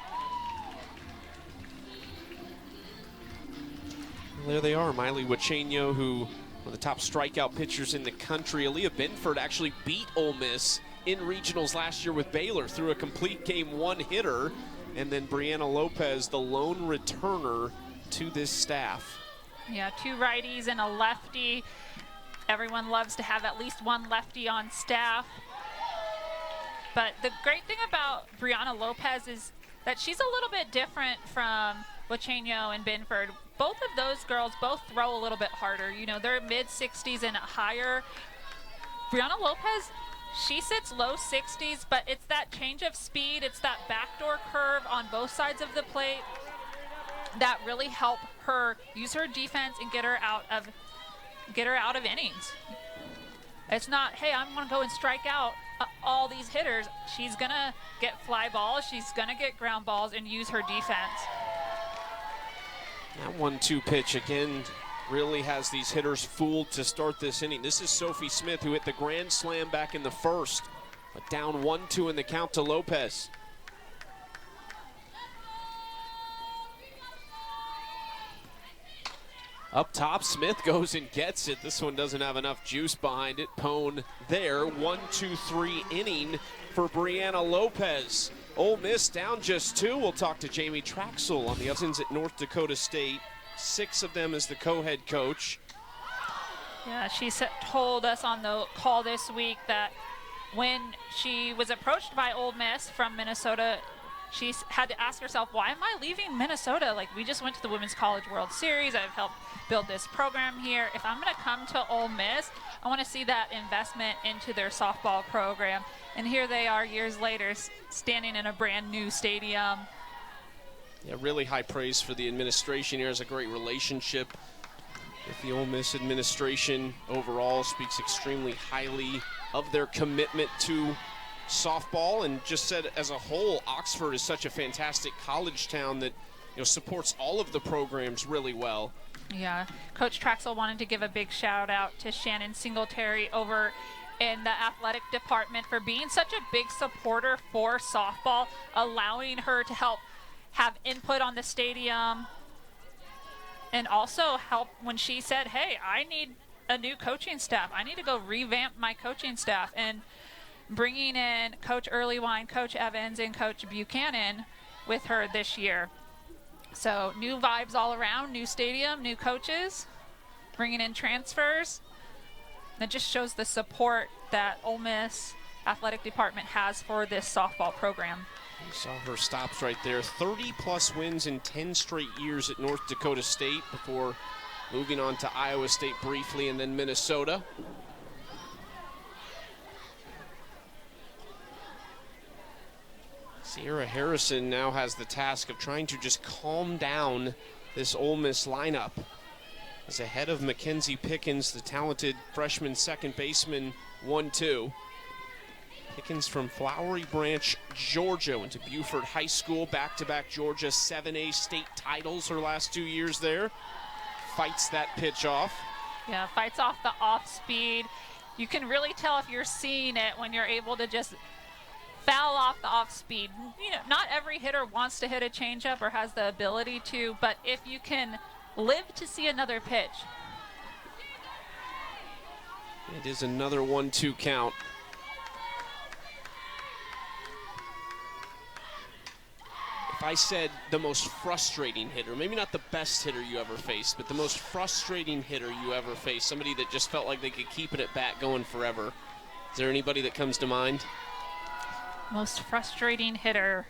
Well, there they are, Miley Huachenio, who one of the top strikeout pitchers in the country. Aaliyah Binford actually beat Ole Miss in regionals last year with Baylor through a complete game 1 hitter. And then Brianna Lopez, the lone returner to this staff. Yeah, 2 righties and a lefty. Everyone loves to have at least 1 lefty on staff. But the great thing about Brianna Lopez is that she's a little bit different from Huachenio and Binford. Both of those girls both throw a little bit harder. You know, they're mid-60s and higher. Brianna Lopez, she sits low 60s, but it's that change of speed, it's that backdoor curve on both sides of the plate that really help her use her defense and get her out of innings. It's not, hey, I'm going to go and strike out all these hitters. She's going to get fly balls, she's going to get ground balls and use her defense. That 1-2 pitch again really has these hitters fooled to start this inning. This is Sophie Smith, who hit the grand slam back in the 1st, but down 1-2 in the count to Lopez. Up top, Smith goes and gets it. This one doesn't have enough juice behind it. Pone there, 1-2-3 inning for Brianna Lopez. Ole Miss down just 2. We'll talk to Jamie Traxel on the Upsons at North Dakota State. 6 of them as the co-head coach. Yeah, she told us on the call this week that when she was approached by Ole Miss from Minnesota, she had to ask herself, why am I leaving Minnesota? Like, we just went to the Women's College World Series. I've helped build this program here. If I'm going to come to Ole Miss, I want to see that investment into their softball program. And here they are years later, standing in a brand new stadium. Yeah, really high praise for the administration here. Has a great relationship with the Ole Miss administration overall. Speaks extremely highly of their commitment to softball, and just said as a whole, Oxford is such a fantastic college town that, you know, supports all of the programs really well. Yeah, Coach Traxel wanted to give a big shout out to Shannon Singletary over in the athletic department for being such a big supporter for softball, allowing her to help have input on the stadium, and also help when she said, hey, I need a new coaching staff. I need to go revamp my coaching staff. And bringing in Coach Earlywine, Coach Evans, and Coach Buchanan with her this year. So new vibes all around, new stadium, new coaches, bringing in transfers. That just shows the support that Ole Miss athletic department has for this softball program. You saw her stops right there. 30-plus wins in 10 straight years at North Dakota State before moving on to Iowa State briefly and then Minnesota. Sierra Harrison now has the task of trying to just calm down this Ole Miss lineup. Is ahead of Mackenzie Pickens, the talented freshman second baseman, 1-2. Pickens from Flowery Branch, Georgia, went to Buford High School, back-to-back Georgia 7A state titles her last 2 years there. Fights that pitch off. Yeah, fights off the off speed. You can really tell if you're seeing it when you're able to just foul off the off speed. You know, not every hitter wants to hit a changeup or has the ability to, but if you can live to see another pitch. It is another 1-2 count. If I said the most frustrating hitter, maybe not the best hitter you ever faced, but the most frustrating hitter you ever faced, somebody that just felt like they could keep it at bat going forever, is there anybody that comes to mind? Most frustrating hitter.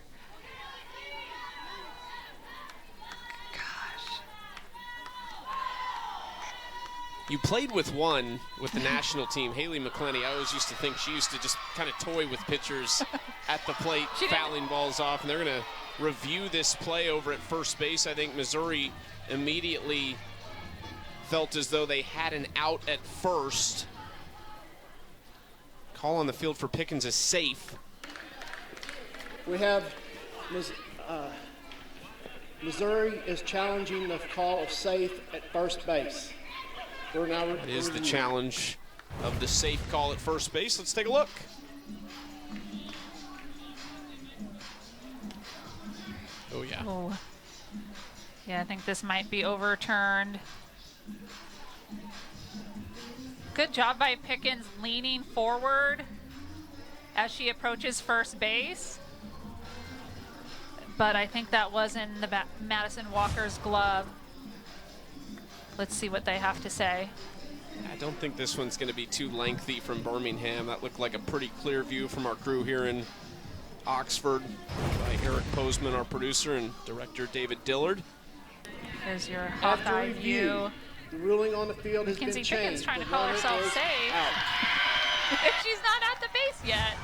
You played with one with the national team, Haley McClenny. I always used to think she used to just kind of toy with pitchers at the plate, fouling balls off, and they're going to review this play over at first base. I think Missouri immediately felt as though they had an out at first. Call on the field for Pickens is safe. We have Missouri is challenging the call of safe at first base. That is the challenge of the safe call at first base. Let's take a look. Oh, yeah. Oh. Yeah, I think this might be overturned. Good job by Pickens leaning forward as she approaches first base. But I think that was in the Madison Walker's glove. Let's see what they have to say. I don't think this one's going to be too lengthy from Birmingham. That looked like a pretty clear view from our crew here in Oxford by Eric Posman, our producer, and director David Dillard. Here's your Hawkeye view. The ruling on the field has been changed. Pickens trying to call herself safe. She's not at the base yet.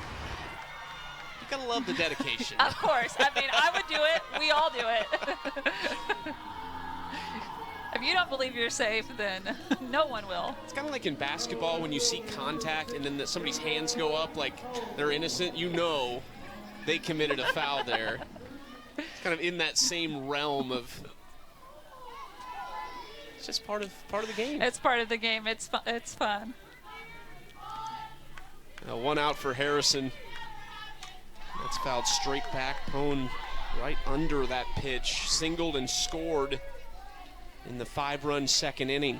You gotta love the dedication. Of course. I mean, I would do it. We all do it. If you don't believe you're safe, then no one will. It's kind of like in basketball when you see contact and then somebody's hands go up like they're innocent. You know they committed a foul there. It's kind of in that same realm of. It's just part of the game. It's part of the game. It's fun. One out for Harrison. That's fouled straight back. Pone right under that pitch. Singled and scored in the 5-run second inning.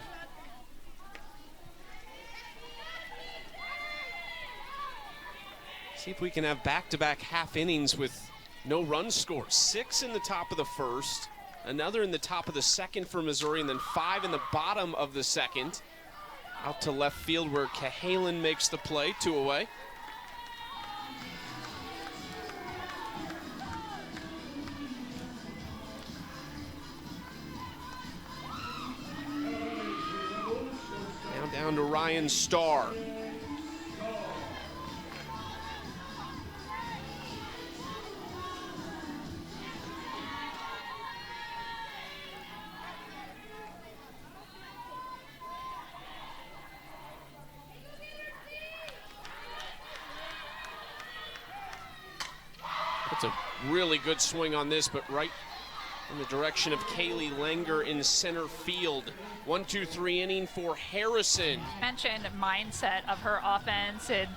See if we can have back-to-back half innings with no run scores. 6 in the top of the first, another in the top of the second for Missouri, and then 5 in the bottom of the second. Out to left field where Cahalan makes the play, 2 away. Down to Ryan Starr. That's a really good swing on this, but right in the direction of Kaylee Langer in center field. 1-2-3 inning for Harrison. Mentioned mindset of her offense and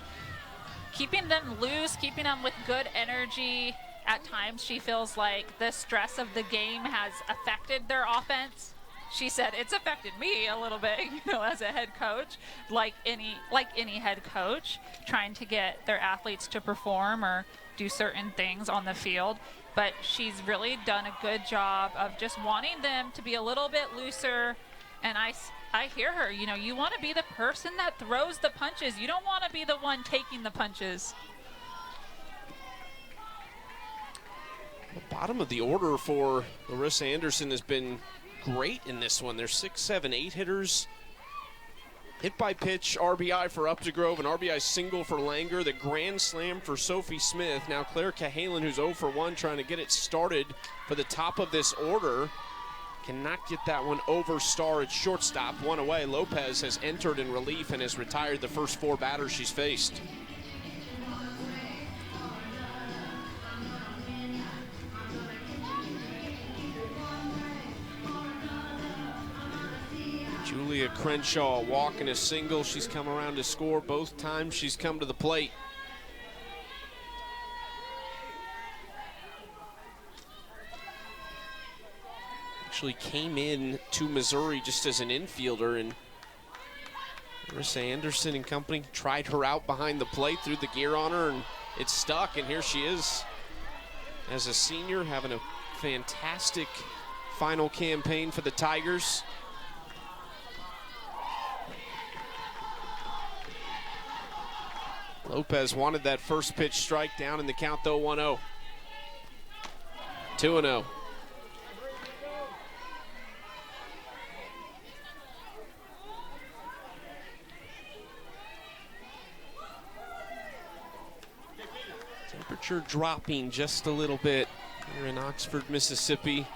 keeping them loose, keeping them with good energy. At times she feels like the stress of the game has affected their offense. She said it's affected me a little bit, as a head coach, like any head coach, trying to get their athletes to perform or do certain things on the field. But she's really done a good job of just wanting them to be a little bit looser. And I hear her. You know, you want to be the person that throws the punches. You don't want to be the one taking the punches. The bottom of the order for Larissa Anderson has been great in this one. There's 6, 7, 8 hitters. Hit by pitch, RBI for Updegrove, an RBI single for Langer, the grand slam for Sophie Smith. Now Claire Cahalan, who's 0 for 1, trying to get it started for the top of this order. Cannot get that one over Starr at shortstop. One away. Lopez has entered in relief and has retired the first 4 batters she's faced. Julia Crenshaw, a walk and a single. She's come around to score both times she's come to the plate. Actually came in to Missouri just as an infielder, and Larissa Anderson and company tried her out behind the plate, threw the gear on her, and it stuck, and here she is as a senior having a fantastic final campaign for the Tigers. Lopez wanted that first pitch strike down in the count, though. 1-0. 2-0. Temperature dropping just a little bit here in Oxford, Mississippi.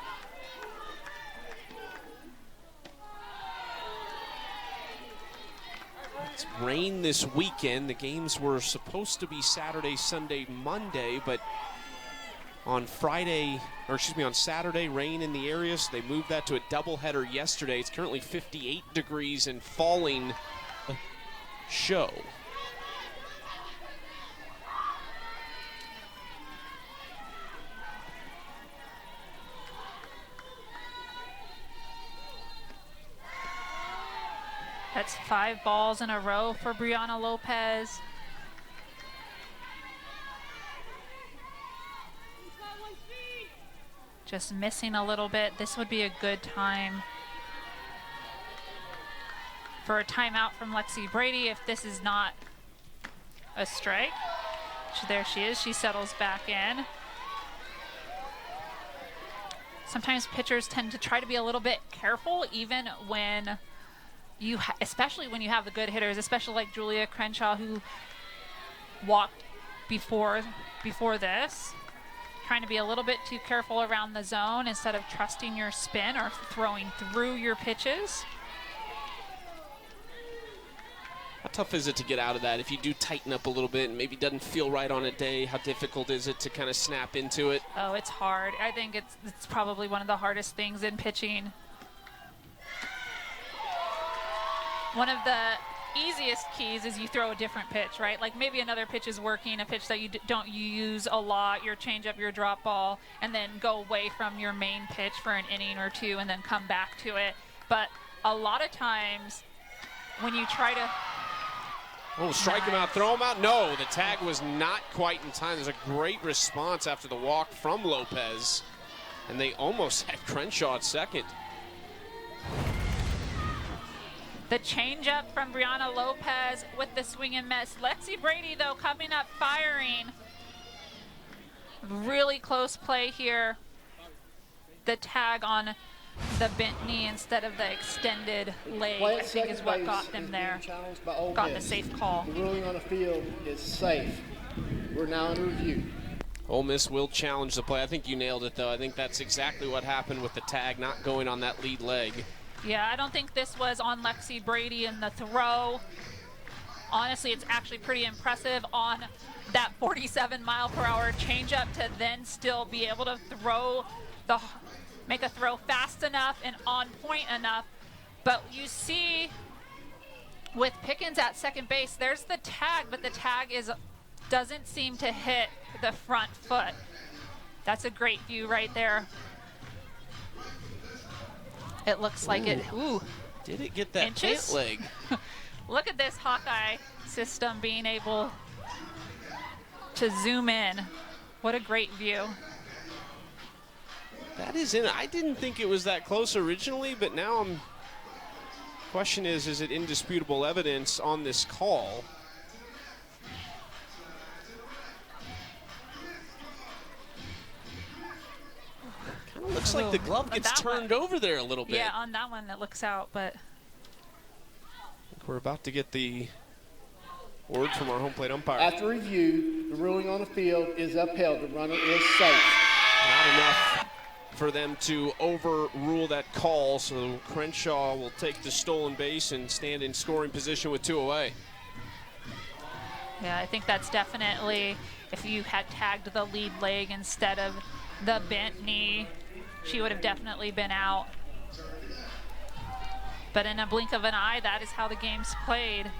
It's rain this weekend. The games were supposed to be Saturday, Sunday, Monday, but on Saturday, rain in the area, so they moved that to a doubleheader yesterday. It's currently 58 degrees and falling show. That's 5 balls in a row for Brianna Lopez. Just missing a little bit. This would be a good time for a timeout from Lexi Brady if this is not a strike. There she is. She settles back in. Sometimes pitchers tend to try to be a little bit careful even when especially when you have the good hitters, especially like Julia Crenshaw, who walked before this, trying to be a little bit too careful around the zone instead of trusting your spin or throwing through your pitches. How tough is it to get out of that? If you do tighten up a little bit and maybe doesn't feel right on a day, how difficult is it to kind of snap into it? Oh, it's hard. I think it's probably one of the hardest things in pitching. One of the easiest keys is you throw a different pitch, right? Like maybe another pitch is working, a pitch that you don't use a lot, your changeup, your drop ball, and then go away from your main pitch for an inning or two and then come back to it. But a lot of times when you try to... Oh, strike him out, throw him out. No, the tag was not quite in time. There's a great response after the walk from Lopez, and they almost had Crenshaw at second. The changeup from Brianna Lopez with the swing and miss. Lexi Brady, though, coming up firing. Really close play here. The tag on the bent knee instead of the extended leg, I think is what got them there. Got the safe call. The ruling on the field is safe. We're now in review. Ole Miss will challenge the play. I think you nailed it, though. I think that's exactly what happened with the tag not going on that lead leg. Yeah, I don't think this was on Lexi Brady in the throw. Honestly, it's actually pretty impressive on that 47-mile-per-hour changeup to then still be able to make a throw fast enough and on point enough. But you see with Pickens at second base, there's the tag, but the tag doesn't seem to hit the front foot. That's a great view right there. It looks like it. Ooh. Did it get that inches? pant leg? Look at this Hawkeye system being able to zoom in. What a great view. That is in. I didn't think it was that close originally, but now I'm Question is it indisputable evidence on this call? Kind of looks like the glove gets turned over there a little bit. Yeah, on that one it looks out, but we're about to get the word from our home plate umpire. After review, the ruling on the field is upheld. The runner is safe. Not enough for them to overrule that call, so Crenshaw will take the stolen base and stand in scoring position with 2 away. yeah, I think that's definitely, if you had tagged the lead leg instead of the bent knee, she would have definitely been out. But in a blink of an eye, that is how the game's played.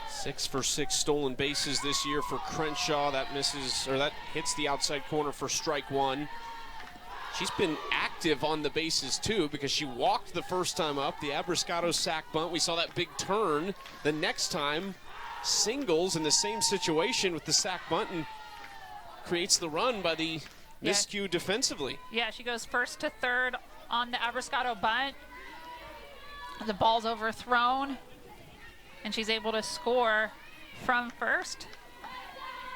6 for 6 stolen bases this year for Crenshaw. That misses, or that hits the outside corner for strike 1. She's been active on the bases too, because she walked the first time up, the Abrascato sac bunt. We saw that big turn. The next time, singles in the same situation with the sac bunt and creates the run by the miscue defensively. Yeah, she goes first to third on the Abrascato bunt. The ball's overthrown, and she's able to score from first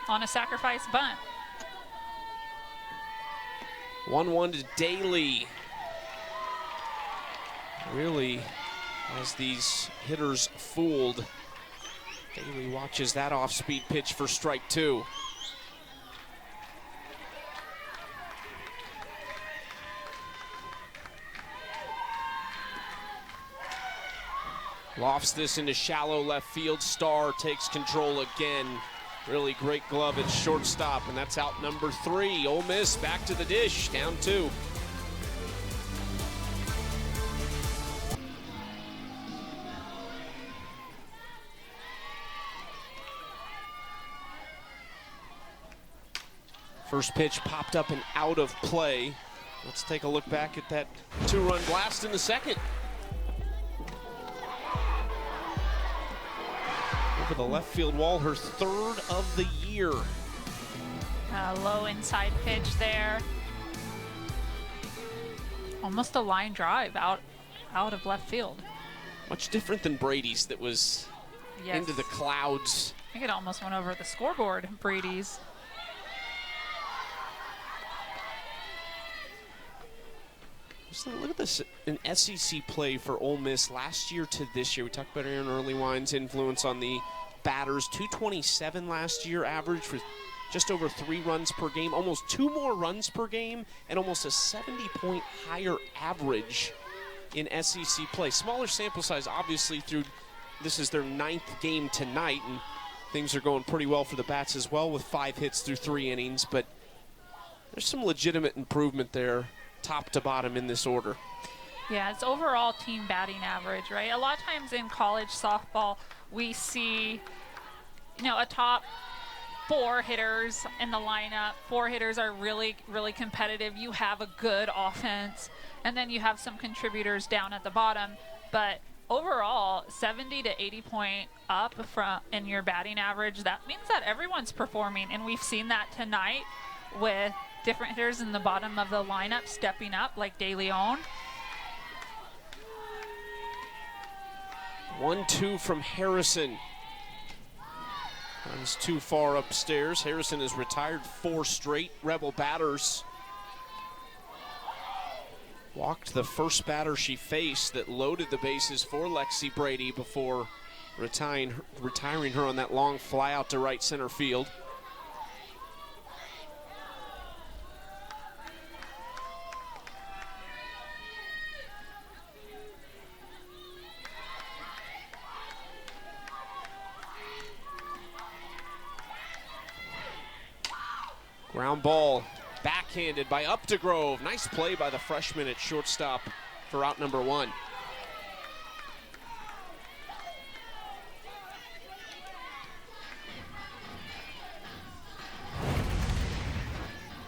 on a sacrifice bunt. 1-1 to Daly. Really has these hitters fooled. Daly watches that off-speed pitch for strike 2. Lofts this into shallow left field. Starr takes control again. Really great glove at shortstop, and that's out number 3. Ole Miss back to the dish, down 2. First pitch popped up and out of play. Let's take a look back at that 2-run blast in the second. Over the left field wall, her 3rd of the year. Low inside pitch there. Almost a line drive out of left field. Much different than Brady's that was into the clouds. I think it almost went over the scoreboard, Brady's. So look at this, an SEC play for Ole Miss last year to this year. We talked about Aaron Earlywine's influence on the batters. 227 last year average with just over 3 runs per game, almost 2 more runs per game, and almost a 70-point higher average in SEC play. Smaller sample size, obviously, through this is their 9th game tonight, and things are going pretty well for the Bats as well with 5 hits through 3 innings, but there's some legitimate improvement there, top to bottom in this order. Yeah, it's overall team batting average, right? A lot of times in college softball, we see, a top 4 hitters in the lineup. 4 hitters are really, really competitive. You have a good offense, and then you have some contributors down at the bottom. But overall, 70 to 80 point up in your batting average, that means that everyone's performing, and we've seen that tonight with different hitters in the bottom of the lineup stepping up, like De Leon. 1-2 from Harrison. Runs too far upstairs. Harrison has retired 4 straight Rebel batters. Walked the first batter she faced that loaded the bases for Lexi Brady before retiring her on that long fly out to right center field. Ground ball, backhanded by Updegrove. Nice play by the freshman at shortstop for out number 1.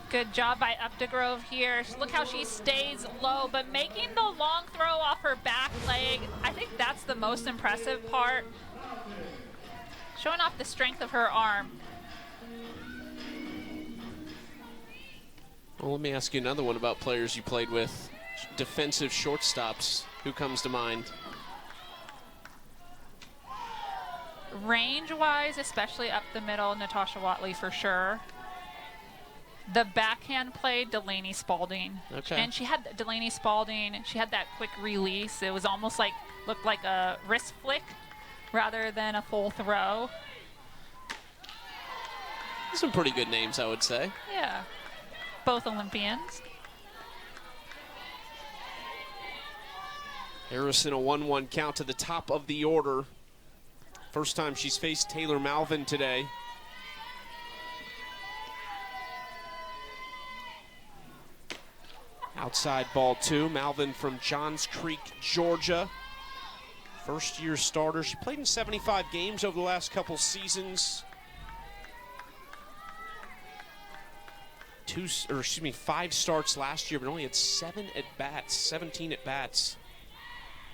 Good job by Updegrove here. Look how she stays low, but making the long throw off her back leg, I think that's the most impressive part. Showing off the strength of her arm. Well, let me ask you another one about players you played with. defensive shortstops. Who comes to mind? Range-wise, especially up the middle, Natasha Watley for sure. The backhand play, Delaney Spalding. Okay. And she had Delaney Spalding, she had that quick release. It was almost like, looked like a wrist flick rather than a full throw. Some pretty good names, I would say. Yeah. Both Olympians. Harrison, a 1-1 count to the top of the order. First time she's faced Taylor Malvin today. Outside ball 2. Malvin from Johns Creek, Georgia. First-year starter. She played in 75 games over the last couple seasons. 5 starts last year, but only had 17 at-bats.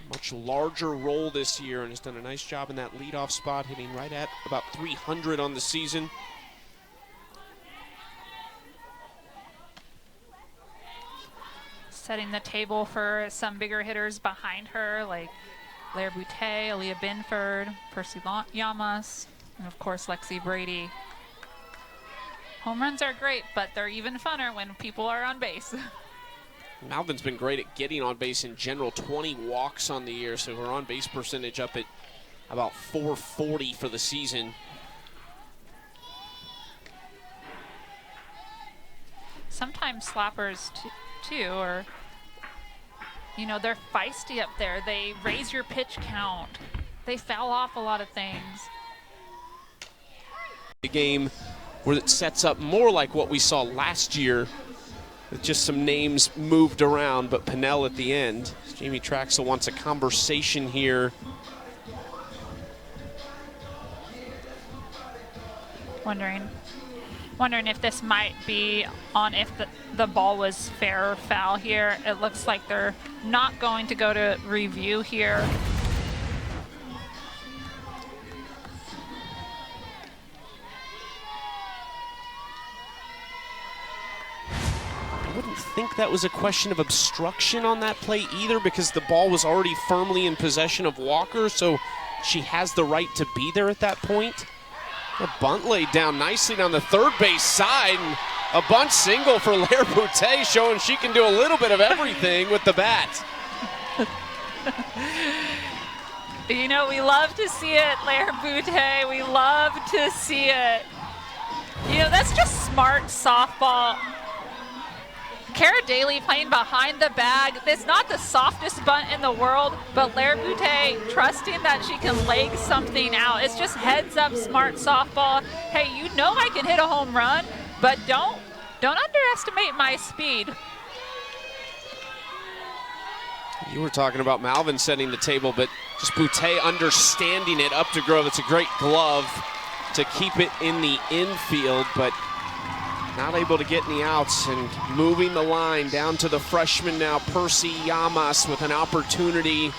Much larger role this year, and has done a nice job in that leadoff spot, hitting right at about 300 on the season. Setting the table for some bigger hitters behind her, like Blair Boutte, Aaliyah Binford, Percy Yamas, and of course Lexi Brady. Home runs are great, but they're even funner when people are on base. Malvin's been great at getting on base in general. 20 walks on the year, so her on-base percentage up at about .440 for the season. Sometimes slappers too, or they're feisty up there. They raise your pitch count. They foul off a lot of things. The game where it sets up more like what we saw last year, with just some names moved around, but Pinnell at the end. Jamie Traxel wants a conversation here. Wondering if this might be on if the ball was fair or foul here. It looks like they're not going to go to review here. I wouldn't think that was a question of obstruction on that play either, because the ball was already firmly in possession of Walker, so she has the right to be there at that point. A bunt laid down nicely down the third base side, and a bunt single for Blair Boutte, showing she can do a little bit of everything with the bat. We love to see it, Blair Boutte. We love to see it. That's just smart softball. Cara Daly playing behind the bag. It's not the softest bunt in the world, but Blair Boutte trusting that she can leg something out. It's just heads up smart softball. Hey, I can hit a home run, but don't underestimate my speed. You were talking about Malvin setting the table, but just Boutte understanding it up to Grove. It's a great glove to keep it in the infield, but not able to get any outs, and moving the line down to the freshman now, Percy Yamas, with an opportunity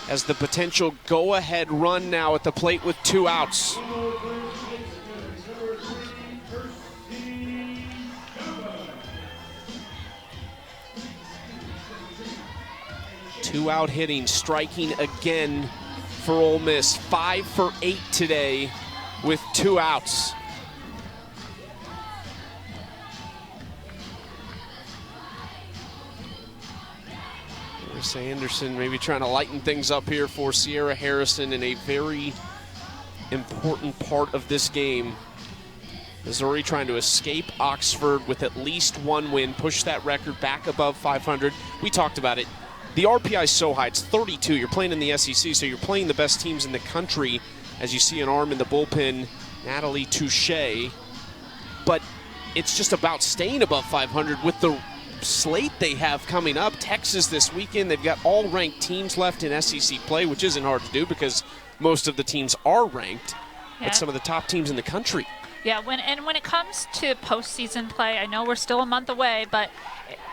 as the potential go-ahead run now at the plate with 2 outs. Two-out hitting, striking again for Ole Miss. 5 for 8 today with 2 outs. Anderson maybe trying to lighten things up here for Sierra Harrison in a very important part of this game. Missouri trying to escape Oxford with at least 1 win, push that record back above 500. We talked about it. The RPI is so high, it's 32. You're playing in the SEC, so you're playing the best teams in the country. As you see an arm in the bullpen, Natalie Touche. But it's just about staying above 500 with the slate they have coming up. Texas this weekend, they've got all ranked teams left in SEC play, which isn't hard to do because most of the teams are ranked, but some of the top teams in the country. Yeah, when it comes to postseason play, I know we're still a month away, but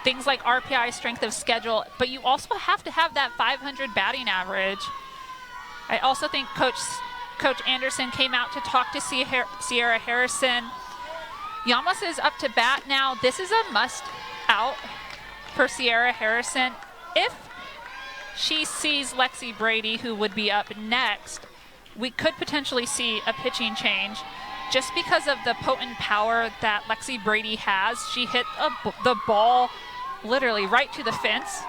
things like RPI, strength of schedule, but you also have to have that 500 batting average. I also think Coach Anderson came out to talk to Sierra Harrison. Yamas is up to bat now. This is a must out for Sierra Harrison, if she sees Lexi Brady, who would be up next, we could potentially see a pitching change. Just because of the potent power that Lexi Brady has, she hit the ball literally right to the fence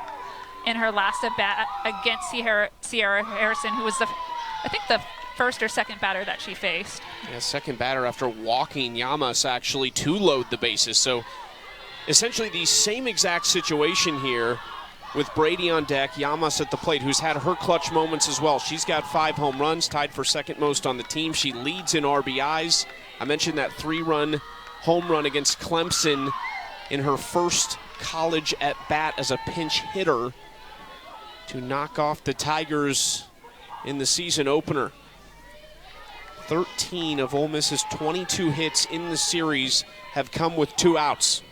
in her last at bat against Sierra Harrison, who was I think the first or second batter that she faced. Yeah, second batter after walking Llamas actually to load the bases. So essentially the same exact situation here with Brady on deck, Llamas at the plate, who's had her clutch moments as well. She's got 5 home runs, tied for second most on the team. She leads in RBIs. I mentioned that 3-run home run against Clemson in her first college at bat as a pinch hitter to knock off the Tigers in the season opener. 13 of Ole Miss's 22 hits in the series have come with 2 outs.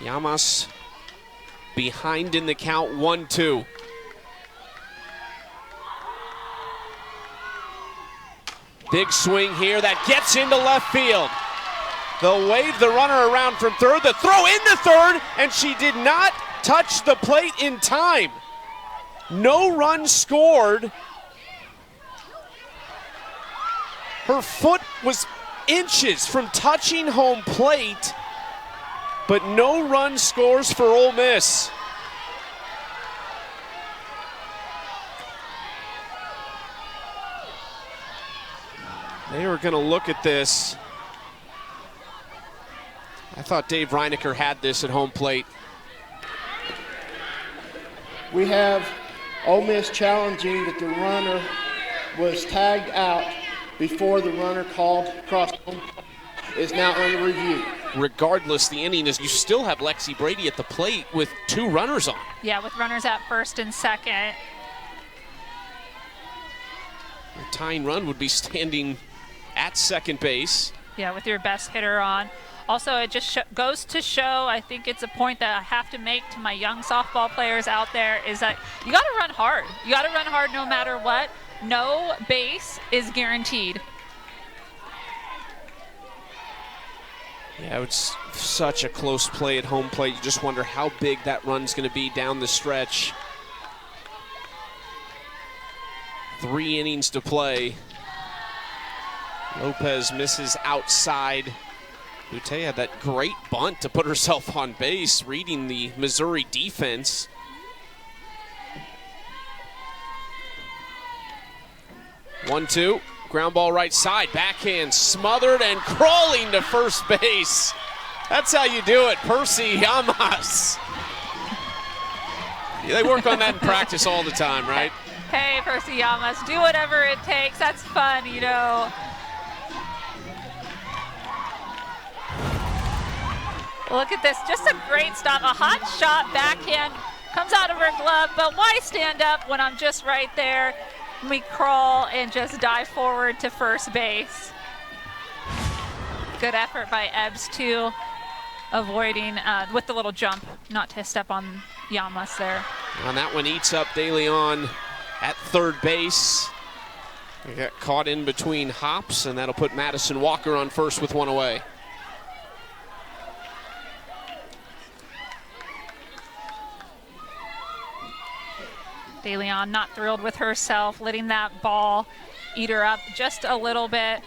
Llamas behind in the count, 1-2. Big swing here that gets into left field. They'll wave the runner around from third. The throw into third, and she did not touch the plate in time. No run scored. Her foot was inches from touching home plate, but no run scores for Ole Miss. They are going to look at this. I thought Dave Reinecker had this at home plate. We have Ole Miss challenging that the runner was tagged out before the runner called across home plate is now under review. Regardless, the inning is you still have Lexi Brady at the plate with 2 runners on. Yeah, with runners at first and second. The tying run would be standing at second base. Yeah, with your best hitter on. Also, it just goes to show, I think it's a point that I have to make to my young softball players out there, is that you got to run hard. You got to run hard no matter what. No base is guaranteed. Yeah, it's such a close play at home plate. You just wonder how big that run's going to be down the stretch. 3 innings to play. Lopez misses outside. Butte had that great bunt to put herself on base, reading the Missouri defense. One-two, ground ball right side, backhand smothered and crawling to first base. That's how you do it, Percy Llamas. Yeah, they work on that in practice all the time, right? Hey, Percy Llamas, do whatever it takes. That's fun, you know. Look at this, just a great stop. A hot shot backhand comes out of her glove, but why stand up when I'm just right there? We crawl and just dive forward to first base. Good effort by Ebbs too, avoiding with the little jump, not to step on Llamas there. And that one eats up De Leon at third base. He got caught in between hops, and that'll put Madison Walker on first with 1 away. De Leon not thrilled with herself, letting that ball eat her up just a little bit.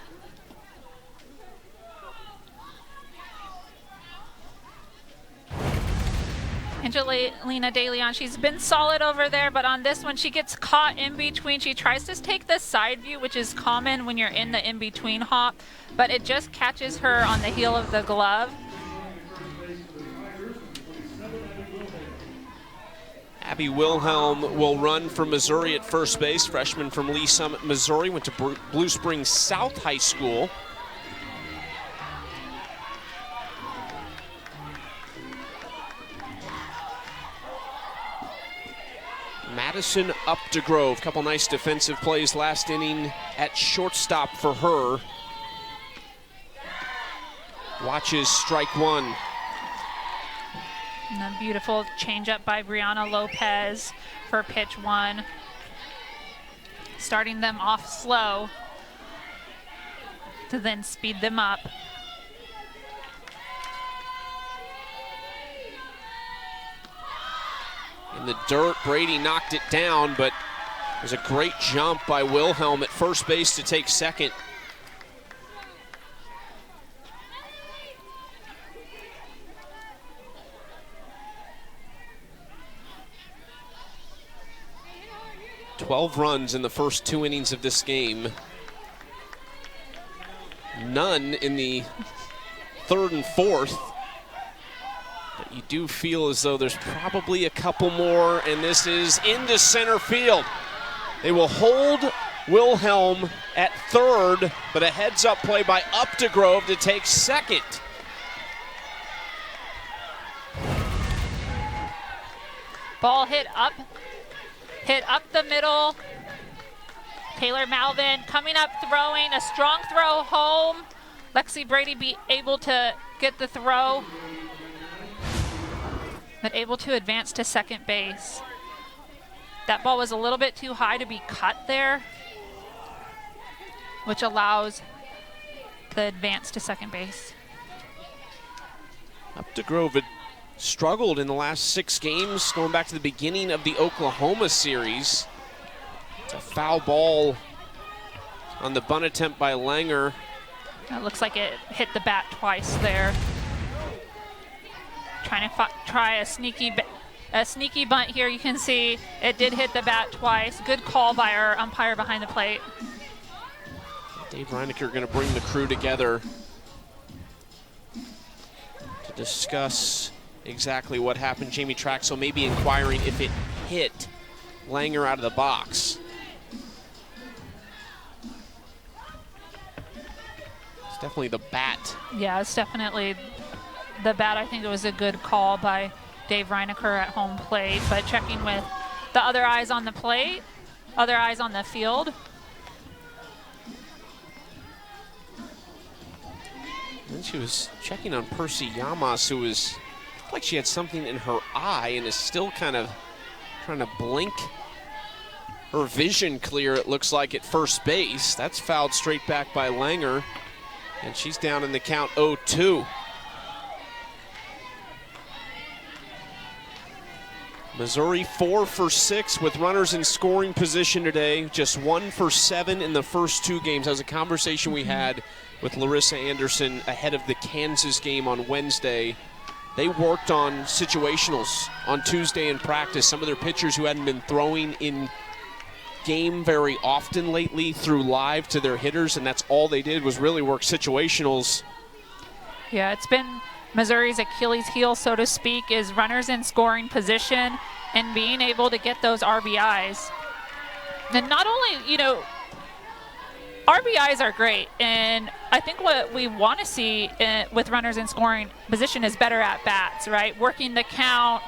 Angelina De Leon, she's been solid over there, but on this one, she gets caught in between. She tries to take the side view, which is common when you're in the in-between hop, but it just catches her on the heel of the glove. Abby Wilhelm will run for Missouri at first base. Freshman from Lee Summit, Missouri. Went to Blue Springs South High School. Madison Updegrove. Couple nice defensive plays last inning at shortstop for her. Watches strike 1. And a beautiful changeup by Brianna Lopez for pitch 1. Starting them off slow to then speed them up. In the dirt, Brady knocked it down, but it was a great jump by Wilhelm at first base to take second. "12 runs in the first 2 innings of this game. None in the third and fourth. But you do feel as though there's probably a couple more, and this is into center field. They will hold Wilhelm at third, but a heads-up play by Updegrove to take second. Ball hit up the middle. Taylor Malvin coming up, throwing a strong throw home. Lexi Brady be able to get the throw, but able to advance to second base. That ball was a little bit too high to be cut there, which allows the advance to second base. Updegrove had struggled in the last 6 games, going back to the beginning of the Oklahoma series. It's a foul ball on the bunt attempt by Langer. It looks like it hit the bat twice there. Trying to try a sneaky bunt here. You can see it did hit the bat twice. Good call by our umpire behind the plate. Dave Reinecker going to bring the crew together to discuss exactly what happened. Jamie Traxel may be inquiring if it hit Langer out of the box. It's definitely the bat. Yeah, it's definitely the bat. I think it was a good call by Dave Reinecker at home plate, but checking with the other eyes on the plate, other eyes on the field. Then she was checking on Percy Yamas, who was like she had something in her eye and is still kind of trying to blink her vision clear, it looks like, at first base. That's fouled straight back by Langer, and she's down in the count 0-2. Missouri 4 for 6 with runners in scoring position today. Just 1 for 7 in the first 2 games. That was a conversation we had with Larissa Anderson ahead of the Kansas game on Wednesday. They worked on situationals on Tuesday in practice. Some of their pitchers who hadn't been throwing in game very often lately threw live to their hitters, and that's all they did was really work situationals. Yeah, it's been Missouri's Achilles heel, so to speak, is runners in scoring position and being able to get those RBIs. And not only, RBIs are great, and I think what we want to see with runners in scoring position is better at-bats, right? Working the count,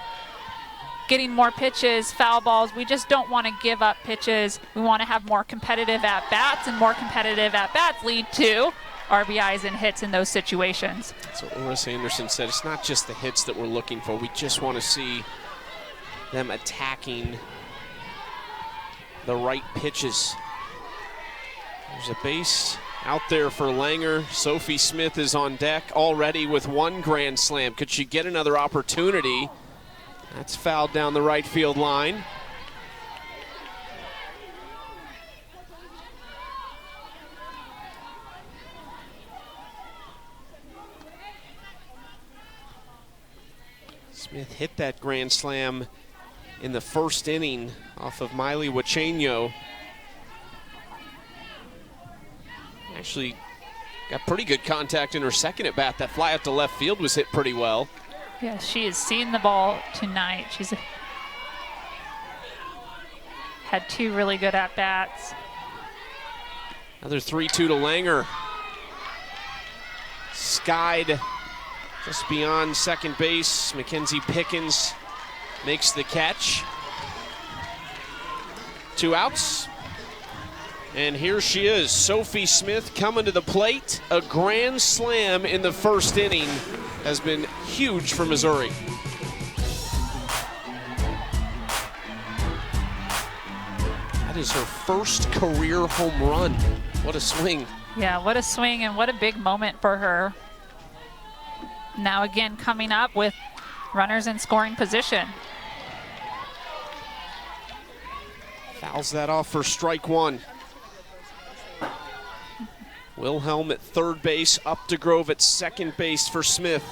getting more pitches, foul balls. We just don't want to give up pitches. We want to have more competitive at-bats, and more competitive at-bats lead to RBIs and hits in those situations. That's what Larissa Anderson said. It's not just the hits that we're looking for. We just want to see them attacking the right pitches. There's a base out there for Langer. Sophie Smith is on deck already with 1 grand slam. Could she get another opportunity? That's fouled down the right field line. Smith hit that grand slam in the first inning off of Miley Wachenio. Actually got pretty good contact in her second at bat. That fly out to left field was hit pretty well. Yeah, she has seen the ball tonight. She's had 2 really good at-bats. Another 3-2 to Langer. Skied just beyond second base. Mackenzie Pickens makes the catch. 2 outs. And here she is, Sophie Smith coming to the plate. A grand slam in the first inning has been huge for Missouri. That is her first career home run. What a swing. Yeah, what a swing and what a big moment for her. Now again coming up with runners in scoring position. Fouls that off for strike one. Wilhelm at third base, Updegrove at second base for Smith.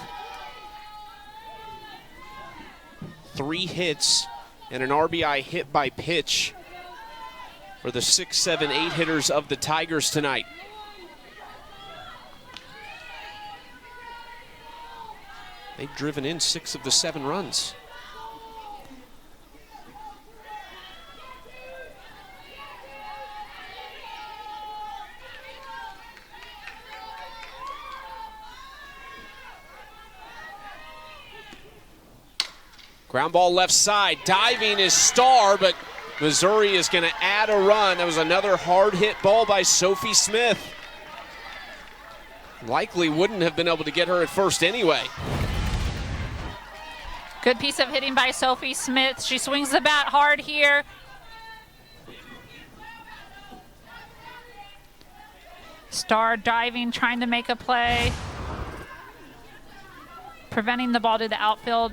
3 hits and an RBI hit by pitch for the 6, 7, 8 hitters of the Tigers tonight. They've driven in 6 of the 7 runs. Ground ball left side, diving is Starr, but Missouri is going to add a run. That was another hard hit ball by Sophie Smith. Likely wouldn't have been able to get her at first anyway. Good piece of hitting by Sophie Smith. She swings the bat hard here. Starr diving, trying to make a play. Preventing the ball to the outfield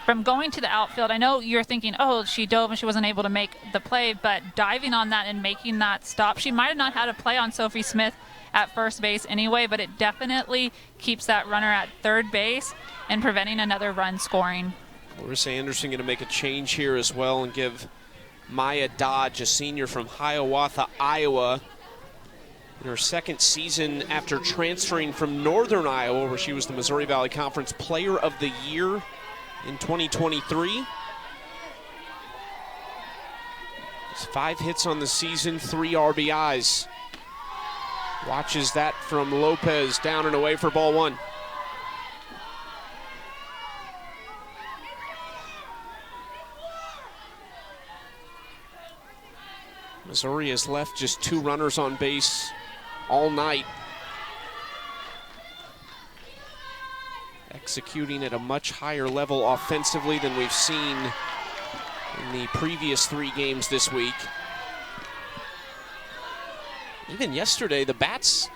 from going to the outfield. I know you're thinking, oh, she dove and she wasn't able to make the play, but diving on that and making that stop. She might have not had a play on Sophie Smith at first base anyway, but it definitely keeps that runner at third base and preventing another run scoring. Larissa Anderson going to make a change here as well and give Maya Dodge, a senior from Hiawatha, Iowa, in her second season after transferring from Northern Iowa, where she was the Missouri Valley Conference Player of the Year in 2023. It's 5 hits on the season, 3 RBIs. Watches that from Lopez, down and away for ball 1. Missouri has left just 2 runners on base all night. Executing at a much higher level offensively than we've seen in the previous 3 games this week. Even yesterday, the bats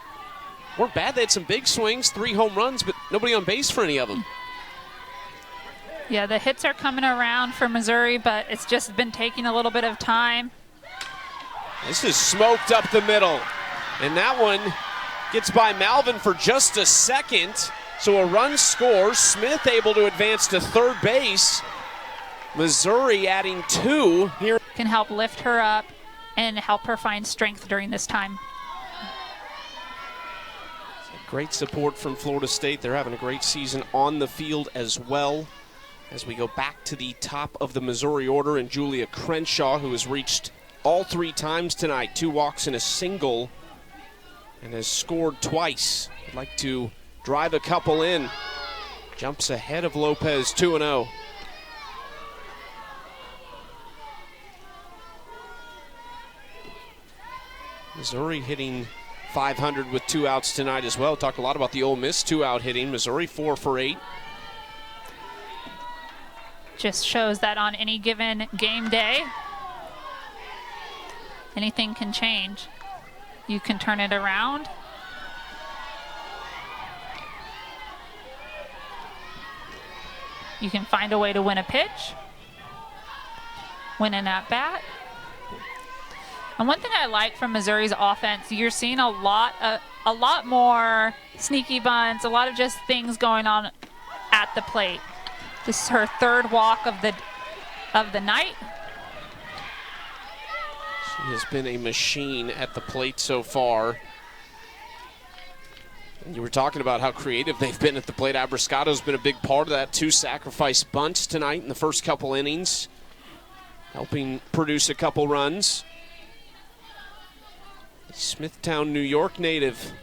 weren't bad. They had some big swings, 3 home runs, but nobody on base for any of them. Yeah, the hits are coming around for Missouri, but it's just been taking a little bit of time. This is smoked up the middle, and that one gets by Malvin for just a second. So a run scores. Smith able to advance to third base. Missouri adding 2 here. Can help lift her up and help her find strength during this time. Great support from Florida State. They're having a great season on the field as well. As we go back to the top of the Missouri order, and Julia Crenshaw, who has reached all 3 times tonight, 2 walks and a single, and has scored twice. I'd like to drive a couple in. Jumps ahead of Lopez, 2-0. Missouri hitting .500 with 2 outs tonight as well. Talk a lot about the Ole Miss 2-out hitting. Missouri 4 for 8. Just shows that on any given game day, anything can change. You can turn it around. You can find a way to win a pitch, win an at-bat. And one thing I like from Missouri's offense, you're seeing a lot more sneaky bunts, a lot of just things going on at the plate. This is her 3rd walk of the night. She has been a machine at the plate so far. And you were talking about how creative they've been at the plate. Abrascato's been a big part of that. 2 sacrifice bunts tonight in the first couple innings, helping produce a couple runs. Smithtown, New York native,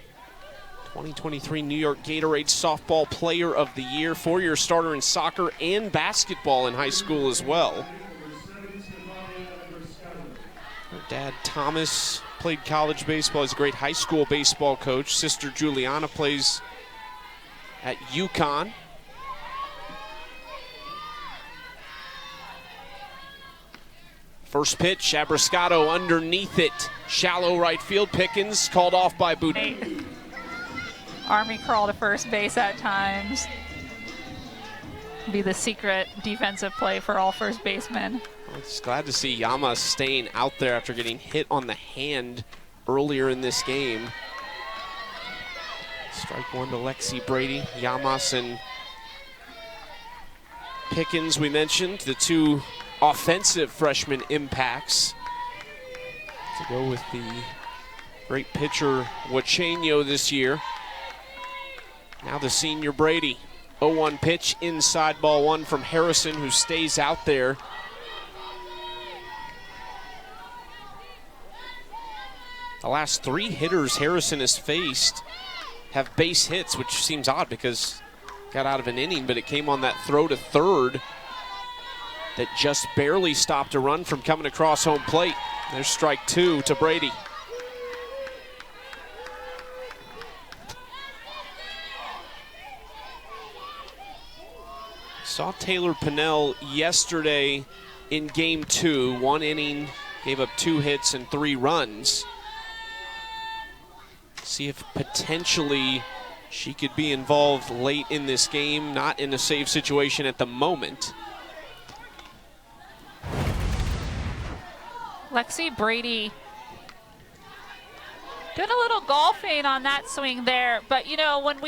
2023 New York Gatorade Softball Player of the Year, 4-year starter in soccer and basketball in high school as well. Her dad, Thomas, played college baseball. He's a great high school baseball coach. Sister Juliana plays at UConn. First pitch, Abrascato underneath it. Shallow right field. Pickens called off by Boudin. Army crawl to first base at times. Be the secret defensive play for all first basemen. I'm just glad to see Yama staying out there after getting hit on the hand earlier in this game. Strike one to Lexi Brady. Yamas and Pickens, we mentioned, the two offensive freshman impacts to go with the great pitcher Huacheño this year. Now the senior Brady. 0-1 pitch, inside ball one from Harrison, who stays out there. The last three hitters Harrison has faced have base hits, which seems odd because got out of an inning, but it came on that throw to third that just barely stopped a run from coming across home plate. There's strike two to Brady. Saw Taylor Pinnell yesterday in game two. One inning, gave up 2 hits and 3 runs. See if potentially she could be involved late in this game, not in a save situation at the moment. Lexi Brady doing a little golfing on that swing there, but you know, when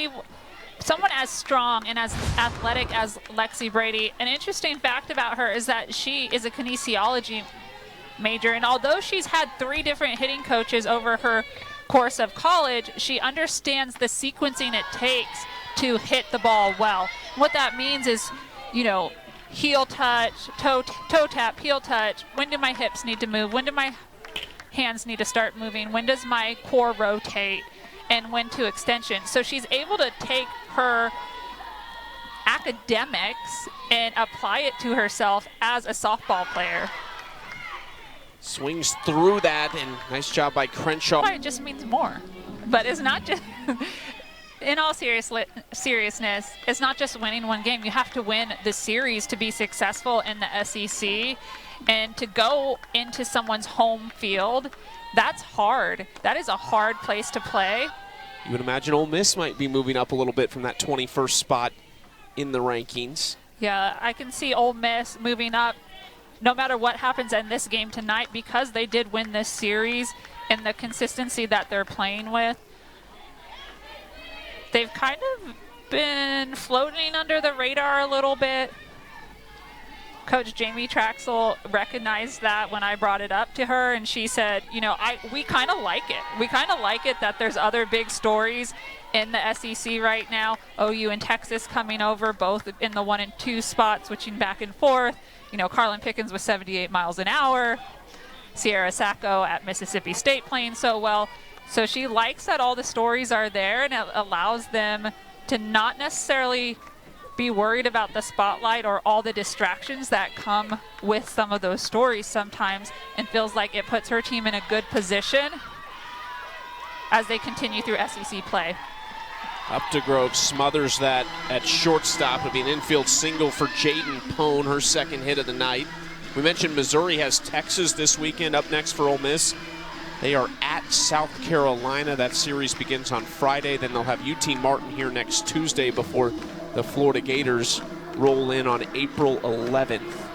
someone as strong and as athletic as Lexi Brady, an interesting fact about her is that she is a kinesiology major, and although she's had 3 different hitting coaches over her course of college, she understands the sequencing it takes to hit the ball well. What that means is, you know, heel touch, toe tap, heel touch. When do my hips need to move? When do my hands need to start moving? When does my core rotate? And when to extension. So she's able to take her academics and apply it to herself as a softball player. Swings through that, and nice job by Crenshaw. It just means more. But it's not just, in all seriousness, it's not just winning one game. You have to win the series to be successful in the SEC. And to go into someone's home field, that's hard. That is a hard place to play. You would imagine Ole Miss might be moving up a little bit from that 21st spot in the rankings. Yeah, I can see Ole Miss moving up no matter what happens in this game tonight, because they did win this series and the consistency that they're playing with. They've kind of been floating under the radar a little bit. Coach Jamie Traxel recognized that when I brought it up to her, and she said, you know, we kind of like it. We kind of like it that there's other big stories in the SEC right now. OU and Texas coming over, both in the 1 and 2 spot, switching back and forth. You know, Carlin Pickens with 78 miles an hour. Sierra Sacco at Mississippi State playing so well. So she likes that all the stories are there, and it allows them to not necessarily be worried about the spotlight or all the distractions that come with some of those stories sometimes, and feels like it puts her team in a good position as they continue through SEC play. Updegrove smothers that at shortstop. It'll be an infield single for Jaden Pone, her second hit of the night. We mentioned Missouri has Texas this weekend. Up next for Ole Miss, they are at South Carolina. That series begins on Friday. Then they'll have UT Martin here next Tuesday before the Florida Gators roll in on April 11th.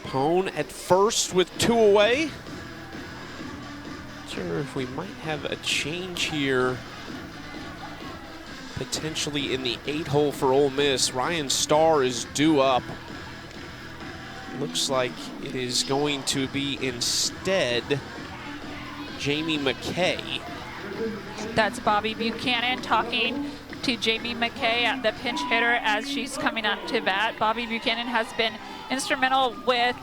Pone at first with 2 away. Not sure if we might have a change here potentially in the 8-hole for Ole Miss. Ryan Starr is due up. Looks like it is going to be instead Jamie McKay. That's Bobby Buchanan talking to Jamie McKay at the pinch hitter as she's coming up to bat. Bobby Buchanan has been instrumental with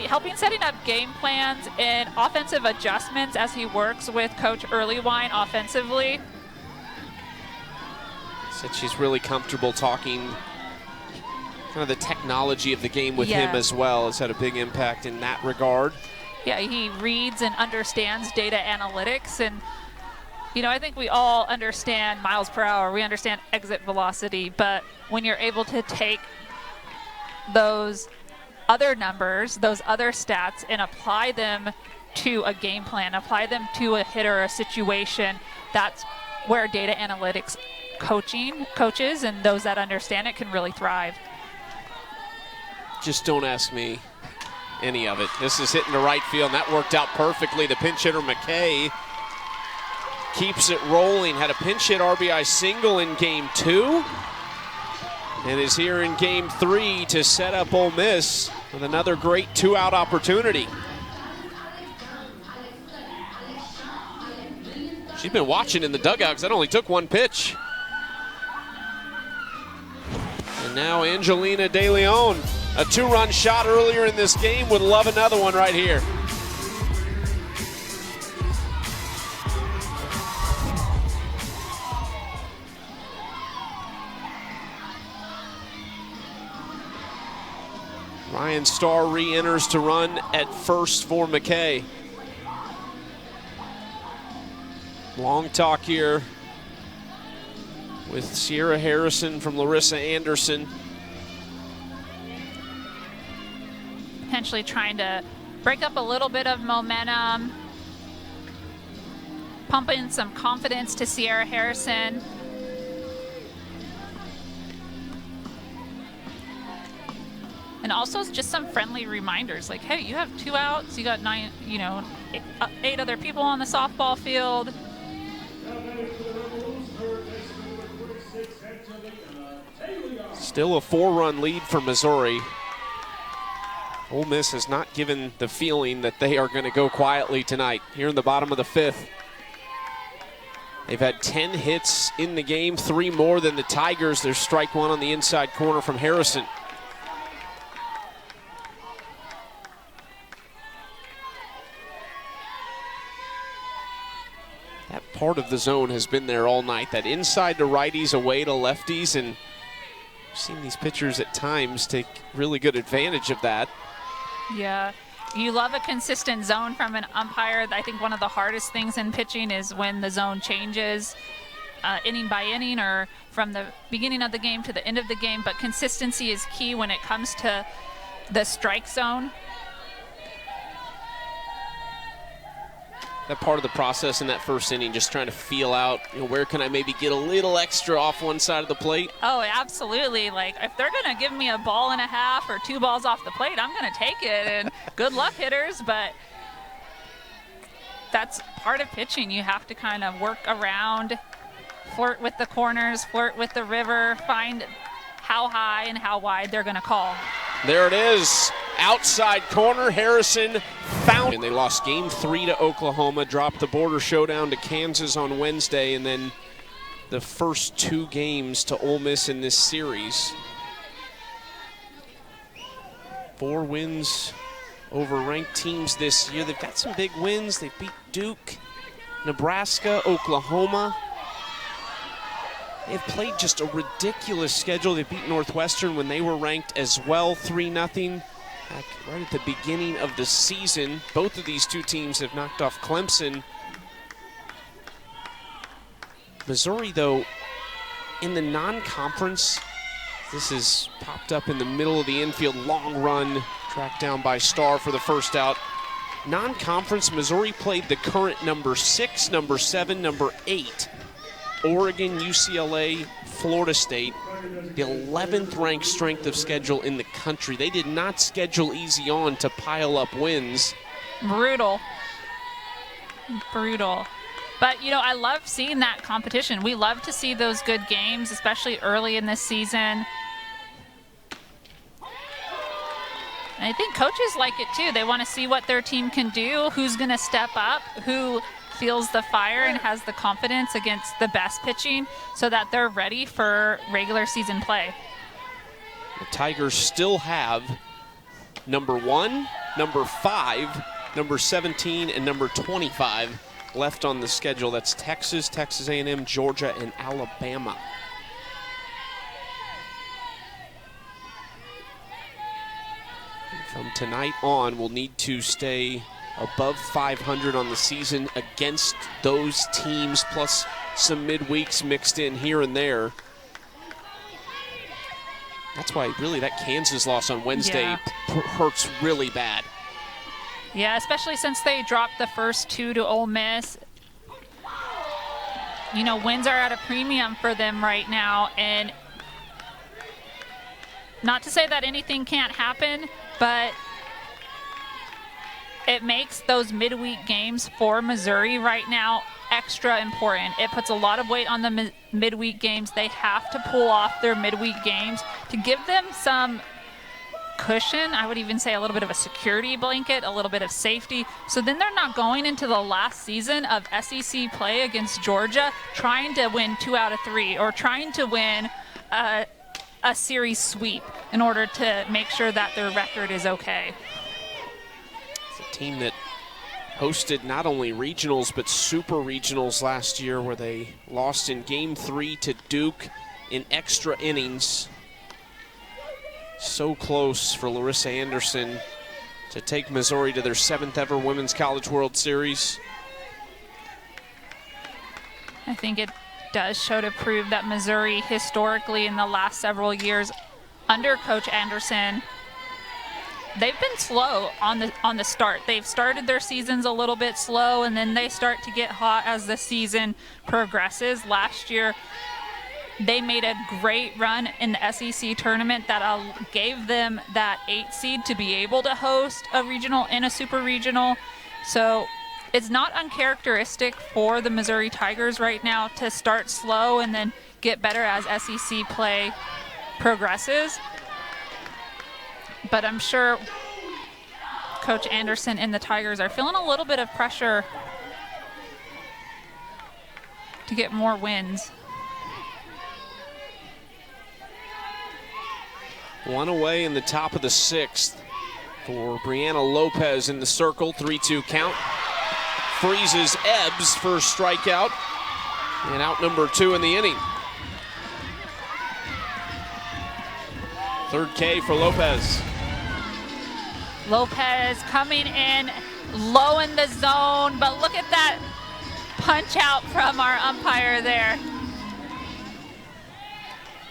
helping setting up game plans and offensive adjustments as he works with Coach Earlywine offensively. Said she's really comfortable talking kind of the technology of the game with him as well. Has had a big impact in that regard. Yeah, he reads and understands data analytics, and you know, I think we all understand miles per hour, we understand exit velocity, but when you're able to take those other numbers, those other stats, and apply them to a game plan, apply them to a hitter, a situation, that's where data analytics coaches and those that understand it can really thrive. Just don't ask me any of it. This is hitting the right field, and that worked out perfectly. The pinch hitter, McKay, keeps it rolling. Had a pinch hit RBI single in game 2 and is here in game 3 to set up Ole Miss with another great 2-out opportunity. She's been watching in the dugout because that only took 1 pitch. And now Angelina De Leon, a 2-run shot earlier in this game, would love another one right here. Ryan Starr re-enters to run at first for McKay. Long talk here with Sierra Harrison from Larissa Anderson. Potentially trying to break up a little bit of momentum, pump in some confidence to Sierra Harrison. And also just some friendly reminders like, hey, you have 2 outs, you got 8 other people on the softball field. Still a 4-run lead for Missouri. Ole Miss has not given the feeling that they are going to go quietly tonight. Here in the bottom of the 5th. They've had 10 hits in the game, 3 more than the Tigers. There's strike 1 on the inside corner from Harrison. That part of the zone has been there all night. That inside to righties, away to lefties, and we've seen these pitchers at times take really good advantage of that. Yeah, you love a consistent zone from an umpire. I think one of the hardest things in pitching is when the zone changes inning by inning or from the beginning of the game to the end of the game, but consistency is key when it comes to the strike zone. That part of the process in that first inning, just trying to feel out, where can I maybe get a little extra off one side of the plate? Oh, absolutely. Like, if they're going to give me a ball and a half or 2 balls off the plate, I'm going to take it. And good luck, hitters, but that's part of pitching. You have to kind of work around, flirt with the corners, flirt with the river, find how high and how wide they're going to call. There it is. Outside corner, Harrison found. And they lost game 3 to Oklahoma, dropped the border showdown to Kansas on Wednesday, and then the first 2 games to Ole Miss in this series. 4 wins over ranked teams this year. They've got some big wins. They beat Duke, Nebraska, Oklahoma. They've played just a ridiculous schedule. They beat Northwestern when they were ranked as well, 3-0. Back right at the beginning of the season. Both of these 2 teams have knocked off Clemson. Missouri, though, in the non-conference, this is popped up in the middle of the infield. Long run, tracked down by Starr for the first out. Non-conference, Missouri played the current number 6, number 7, number 8. Oregon, UCLA, Florida State, the 11th ranked strength of schedule in the country. They did not schedule easy on to pile up wins. Brutal. Brutal. But, I love seeing that competition. We love to see those good games, especially early in this season. And I think coaches like it too. They want to see what their team can do, who's going to step up, who feels the fire and has the confidence against the best pitching so that they're ready for regular season play. The Tigers still have number 1, number 5, number 17, and number 25 left on the schedule. That's Texas, Texas A&M, Georgia, and Alabama. From tonight on, we'll need to stay above 500 on the season against those teams, plus some midweeks mixed in here and there. That's why really that Kansas loss on Wednesday hurts really bad. Yeah, especially since they dropped the first 2 to Ole Miss. wins are at a premium for them right now. And not to say that anything can't happen, but it makes those midweek games for Missouri right now extra important. It puts a lot of weight on the midweek games. They have to pull off their midweek games to give them some cushion. I would even say a little bit of a security blanket, a little bit of safety. So then they're not going into the last season of SEC play against Georgia trying to win 2 out of 3 or trying to win a series sweep in order to make sure that their record is okay. It's a team that hosted not only regionals but super regionals last year, where they lost in Game 3 to Duke in extra innings. So close for Larissa Anderson to take Missouri to their 7th ever Women's College World Series. I think it does show to prove that Missouri historically in the last several years under Coach Anderson, they've been slow on the start. They've started their seasons a little bit slow, and then they start to get hot as the season progresses. Last year, they made a great run in the SEC tournament that gave them that 8 seed to be able to host a regional and a super regional. So it's not uncharacteristic for the Missouri Tigers right now to start slow and then get better as SEC play progresses. But I'm sure Coach Anderson and the Tigers are feeling a little bit of pressure to get more wins. One away in the top of the 6th for Brianna Lopez in the circle. 3-2 count. Freezes Ebbs for a strikeout. And out number 2 in the inning. Third K for Lopez. Lopez coming in low in the zone, but look at that punch out from our umpire there.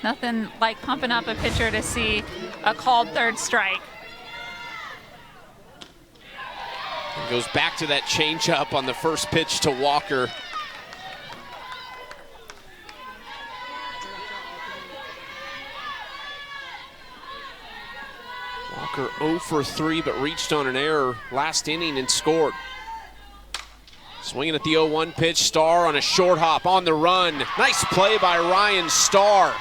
Nothing like pumping up a pitcher to see a called third strike. It goes back to that changeup on the first pitch to Walker. Walker 0 for 3, but reached on an error last inning and scored. Swinging at the 0-1 pitch, Starr on a short hop on the run. Nice play by Ryan Starr.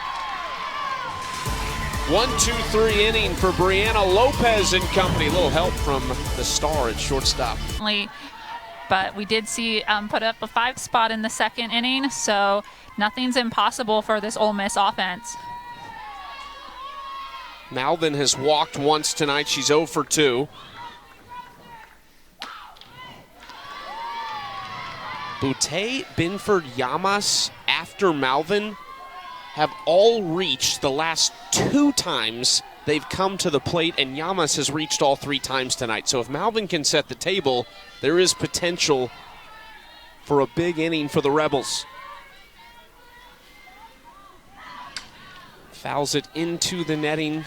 1-2-3 inning for Brianna Lopez and company. A little help from the Star at shortstop. But we did see put up a 5 spot in the 2nd inning, so nothing's impossible for this Ole Miss offense. Malvin has walked once tonight. She's 0 for 2. Boutte, Binford, Yamas, after Malvin, have all reached the last 2 times they've come to the plate, and Yamas has reached all 3 times tonight. So if Malvin can set the table, there is potential for a big inning for the Rebels. Fouls it into the netting.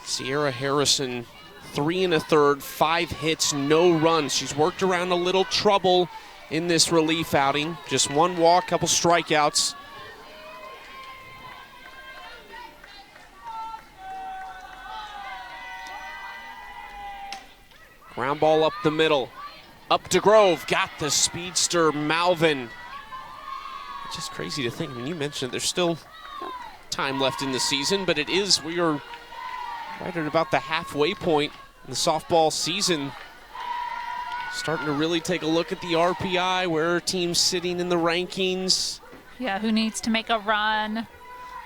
Sierra Harrison, 3 1/3, 5 hits, no runs. She's worked around a little trouble in this relief outing. Just 1 walk, couple strikeouts. Ground ball up the middle. Up to Grove, got the speedster Malvin. It's just crazy to think. I mean, you mentioned there's still time left in the season, but we are right at about the halfway point in the softball season. Starting to really take a look at the RPI, where are teams sitting in the rankings. Yeah, who needs to make a run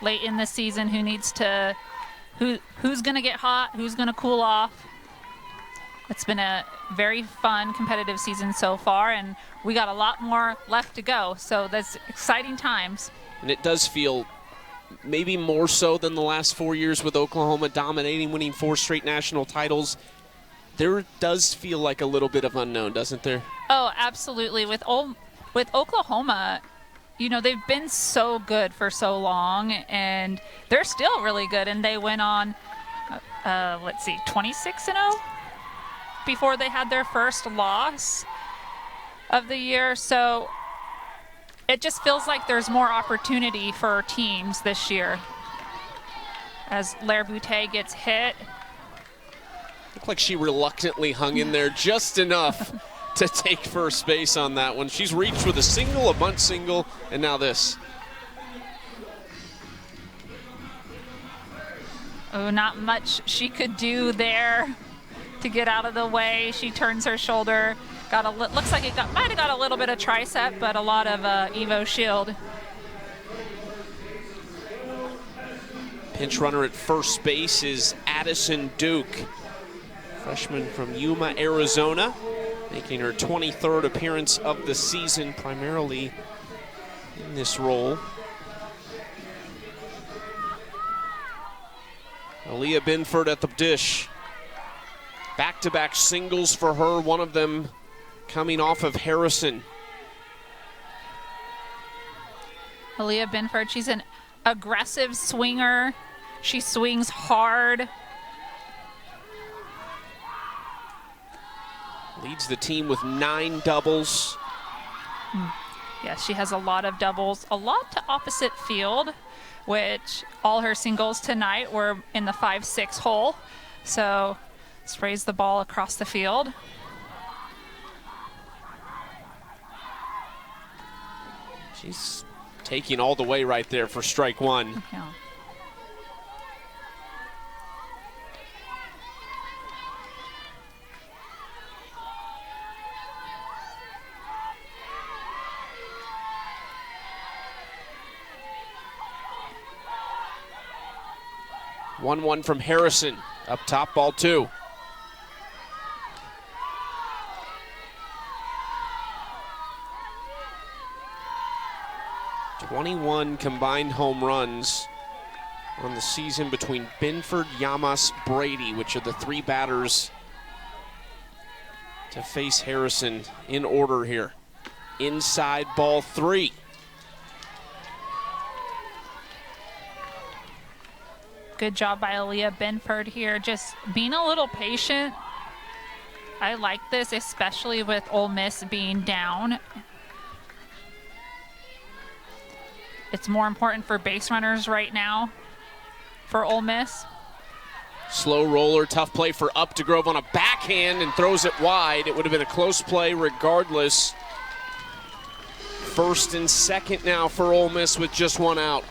late in the season? Who's going to get hot? Who's going to cool off? It's been a very fun, competitive season so far, and we got a lot more left to go. So that's exciting times. And it does feel maybe more so than the last 4 years with Oklahoma dominating, winning 4 straight national titles. There does feel like a little bit of unknown, doesn't there? Oh, absolutely. With Oklahoma, they've been so good for so long, and they're still really good. And they went on, 26-0 before they had their first loss. of the year. So it just feels like there's more opportunity for teams this year as Lair-Boutet gets hit. Looked like she reluctantly hung in there just enough to take first base on that one. She's reached with a single, a bunt single, and now this. Oh, not much she could do there to get out of the way. She turns her shoulder. Looks like it might have got a little bit of tricep, but a lot of Evo shield. Pinch runner at first base is Addison Duke, freshman from Yuma, Arizona, making her 23rd appearance of the season, primarily in this role. Aaliyah Binford at the dish. Back-to-back singles for her, one of them coming off of Harrison. Aaliyah Binford, she's an aggressive swinger. She swings hard. Leads the team with 9 doubles. Yes, she has a lot of doubles, a lot to opposite field, which all her singles tonight were in the 5-6 hole. So sprays the ball across the field. She's taking all the way right there for strike one. Yeah. One from Harrison. Up top, ball 2. "21 combined home runs on the season between Binford, Llamas, Brady, which are the 3 batters to face Harrison in order here. Inside, ball 3. Good job by Aaliyah Binford here, just being a little patient. I like this, especially with Ole Miss being down. It's more important for base runners right now for Ole Miss. Slow roller, tough play for Updegrove on a backhand and throws it wide. It would have been a close play regardless. First and second now for Ole Miss with just 1 out.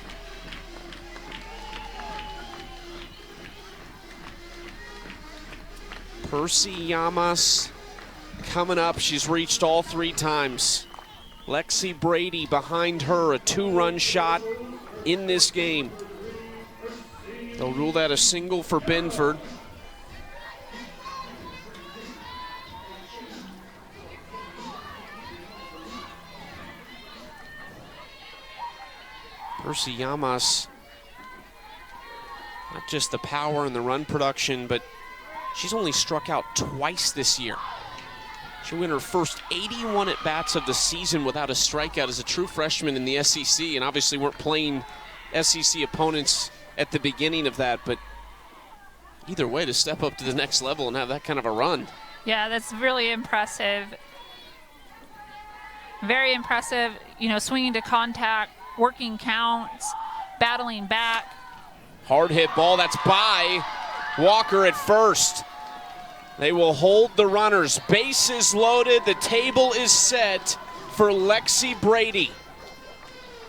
Percy Llamas coming up. She's reached all 3 times. Lexi Brady behind her, a 2-run shot in this game. They'll rule that a single for Binford. Percy Llamas, not just the power and the run production, but she's only struck out twice this year. She won her first 81 at-bats of the season without a strikeout as a true freshman in the SEC, and obviously weren't playing SEC opponents at the beginning of that, but either way, to step up to the next level and have that kind of a run. Yeah, that's really impressive. Very impressive, you know, swinging to contact, working counts, battling back. Hard hit ball, that's by Walker at first. They will hold the runners. Bases loaded, the table is set for Lexi Brady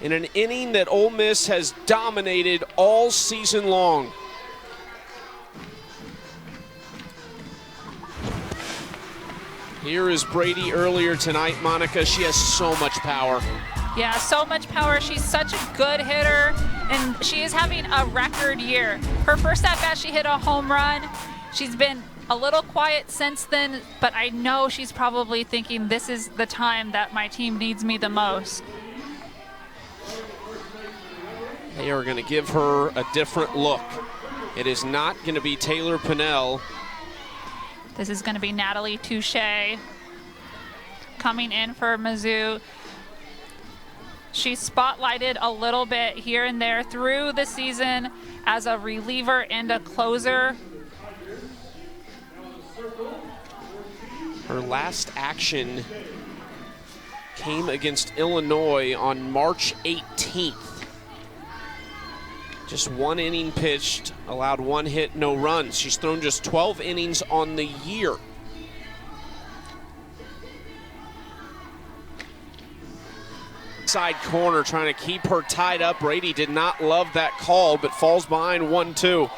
in an inning that Ole Miss has dominated all season long. Here is Brady earlier tonight, Monica. She has so much power. Yeah, so much power. She's such a good hitter, and she is having a record year. Her first at-bat, she hit a home run. She's been a little quiet since then, but I know she's probably thinking this is the time that my team needs me the most. They are going to give her a different look. It is not going to be Taylor Pinnell. This is going to be Natalie Touche coming in for Mizzou. She's spotlighted a little bit here and there through the season as a reliever and a closer. Her last action came against Illinois on March 18th. Just 1 inning pitched, allowed 1 hit, no runs. She's thrown just 12 innings on the year. Side corner trying to keep her tied up. Brady did not love that call, but falls behind 1-2.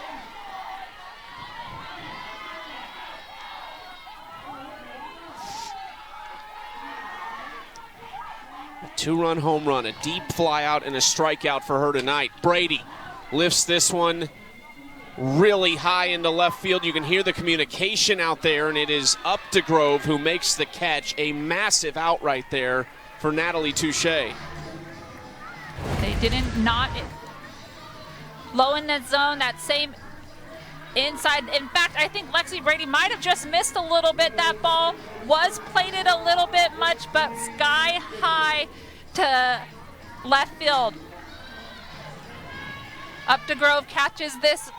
A 2-run home run, a deep fly out, and a strikeout for her tonight. Brady lifts this one really high into left field. You can hear the communication out there, and it is Updegrove who makes the catch. A massive out right there for Natalie Touche. They didn't not low in that zone, that same inside. In fact, I think Lexi Brady might have just missed a little bit. That ball was plated a little bit much, but sky high to left field. Updegrove catches this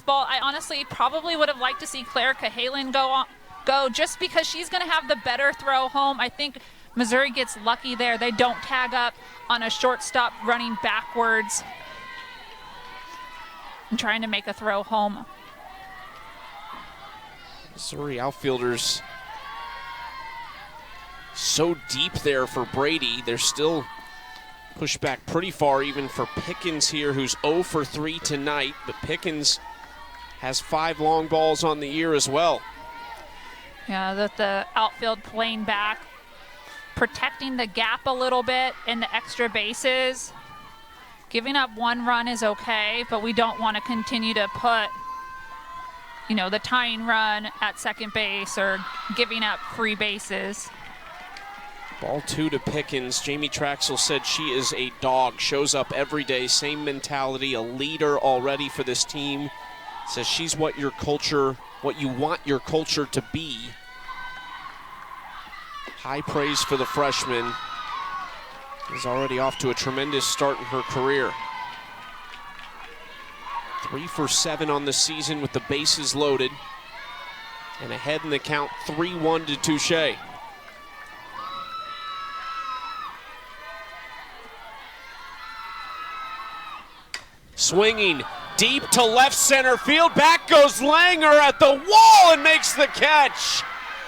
ball. I honestly probably would have liked to see Claire Cahalan go just because she's going to have the better throw home. I think Missouri gets lucky there. They don't tag up on a shortstop running backwards and trying to make a throw home. Missouri outfielders so deep there for Brady. They're still pushed back pretty far even for Pickens here, who's 0 for 3 tonight, but Pickens has 5 long balls on the year as well. Yeah, the outfield playing back, protecting the gap a little bit in the extra bases. Giving up 1 run is okay, but we don't want to continue to put, the tying run at second base or giving up free bases. Ball 2 to Pickens. Jamie Traxel said she is a dog, shows up every day, same mentality, a leader already for this team. Says she's what you want your culture to be. High praise for the freshman. Is already off to a tremendous start in her career. 3 for 7 on the season with the bases loaded. And ahead in the count, 3-1 to Touche. Swinging deep to left center field. Back goes Langer at the wall and makes the catch.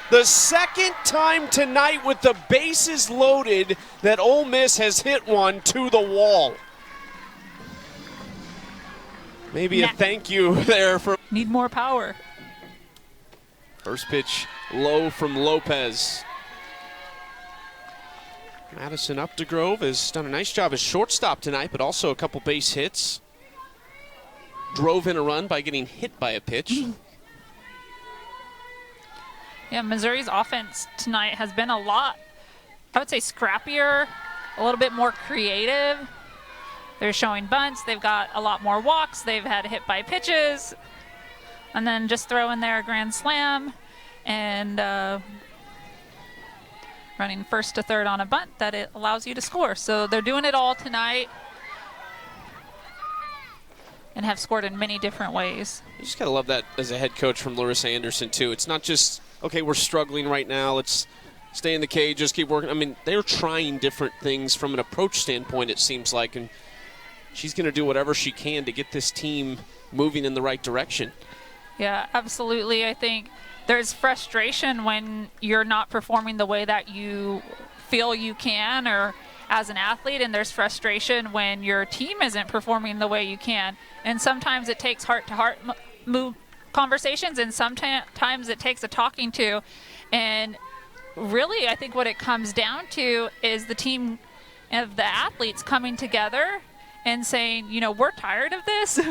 The second time tonight with the bases loaded that Ole Miss has hit one to the wall. Maybe a thank you there for. Need more power. First pitch low from Lopez. Madison Updegrove has done a nice job as shortstop tonight, but also a couple base hits. Drove in a run by getting hit by a pitch. Yeah, Missouri's offense tonight has been a lot, I would say, scrappier, a little bit more creative. They're showing bunts. They've got a lot more walks. They've had hit by pitches. And then just throw in there a grand slam and running first to third on a bunt that it allows you to score. So they're doing it all tonight and have scored in many different ways. You just got to love that as a head coach from Larissa Anderson, too. It's not just, okay, we're struggling right now, let's stay in the cage, just keep working. I mean, they're trying different things from an approach standpoint, it seems like, and she's going to do whatever she can to get this team moving in the right direction. Yeah, absolutely. I think there's frustration when you're not performing the way that you feel you can or as an athlete, and there's frustration when your team isn't performing the way you can. And sometimes it takes heart-to-heart conversations, and sometimes it takes a talking to. And really, I think what it comes down to is the team of the athletes coming together and saying, we're tired of this.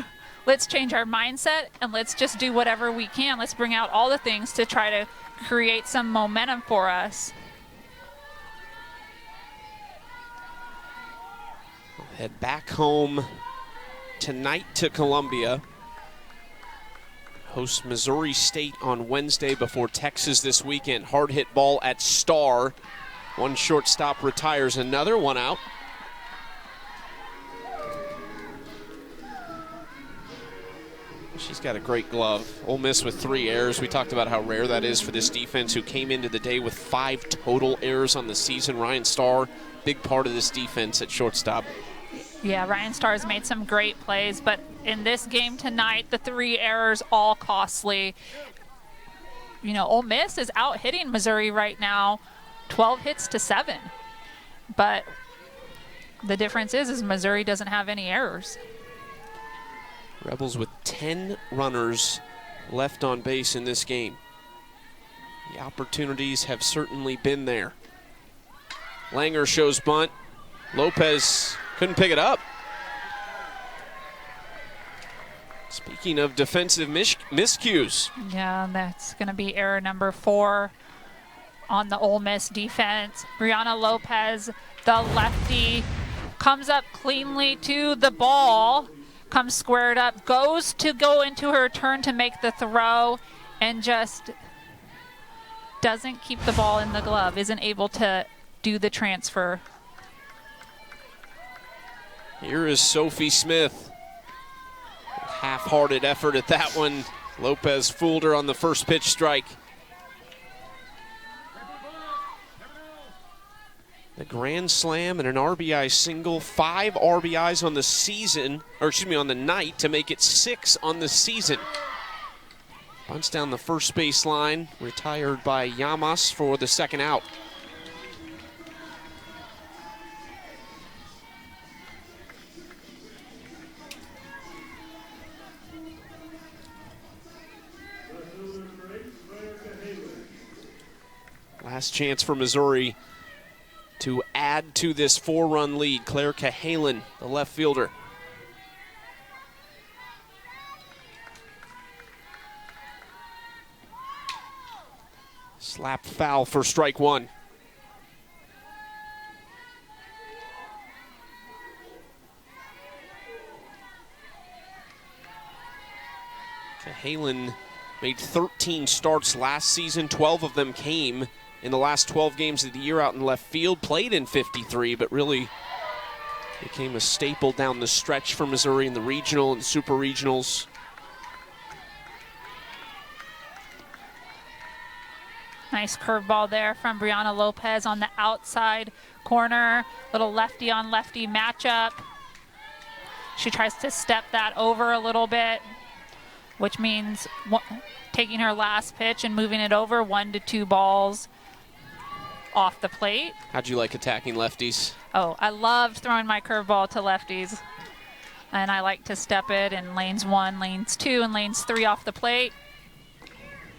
Let's change our mindset, and let's just do whatever we can. Let's bring out all the things to try to create some momentum for us. Head back home tonight to Columbia. Host Missouri State on Wednesday before Texas this weekend. Hard hit ball at Star. One shortstop retires, another one out. She's got a great glove. Ole Miss with 3 errors. We talked about how rare that is for this defense, who came into the day with 5 total errors on the season. Ryan Starr, big part of this defense at shortstop. Yeah, Ryan Starr's made some great plays, but in this game tonight, the 3 errors all costly. You know, Ole Miss is out hitting Missouri right now, 12 hits to 7. But the difference is Missouri doesn't have any errors. Rebels with 10 runners left on base in this game. The opportunities have certainly been there. Langer shows bunt. Lopez couldn't pick it up. Speaking of defensive miscues. Yeah, that's going to be error number 4 on the Ole Miss defense. Brianna Lopez, the lefty, comes up cleanly to the ball, comes squared up, goes to go into her turn to make the throw, and just doesn't keep the ball in the glove, isn't able to do the transfer. Here is Sophie Smith. Half-hearted effort at that one. Lopez fooled her on the first pitch strike. The grand slam and an RBI single, 5 RBIs on the season, or excuse me, on the night, to make it 6 on the season. Bunts down the first base line, retired by Llamas for the second out. Last chance for Missouri to add to this 4-run lead. Claire Cahalan, the left fielder. Slap foul for strike 1. Cahalan made 13 starts last season. 12 of them came in the last 12 games of the year out in left field. Played in 53, but really became a staple down the stretch for Missouri in the regional and super regionals. Nice curveball there from Brianna Lopez on the outside corner. Little lefty on lefty matchup. She tries to step that over a little bit, which means taking her last pitch and moving it over 1 to 2 balls off the plate. How'd you like attacking lefties? Oh, I loved throwing my curveball to lefties. And I like to step it in lanes 1, lanes 2, and lanes 3 off the plate.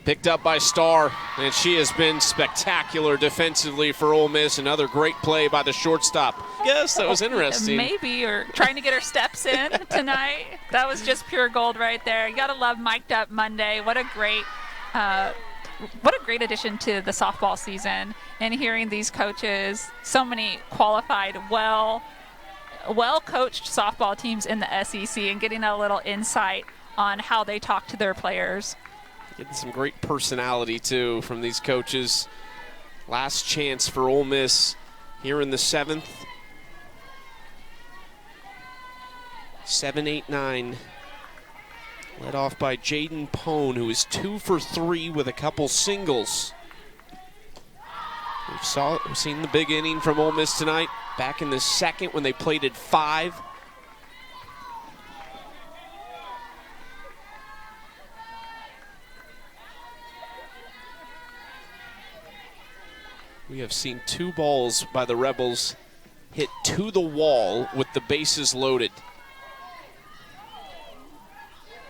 Picked up by Starr, and she has been spectacular defensively for Ole Miss. Another great play by the shortstop. Yes, that was interesting. Maybe, or trying to get her steps in tonight. That was just pure gold right there. You gotta love Mic'd Up Monday. What a great addition to the softball season. And hearing these coaches, so many qualified, well-coached softball teams in the SEC, and getting a little insight on how they talk to their players. Getting some great personality, too, from these coaches. Last chance for Ole Miss here in the 7th. 7, 8, 9. Led off by Jaden Pone, who is 2 for 3 with a couple singles. We've seen the big inning from Ole Miss tonight. Back in the 2nd when they played at 5. We have seen 2 balls by the Rebels hit to the wall with the bases loaded.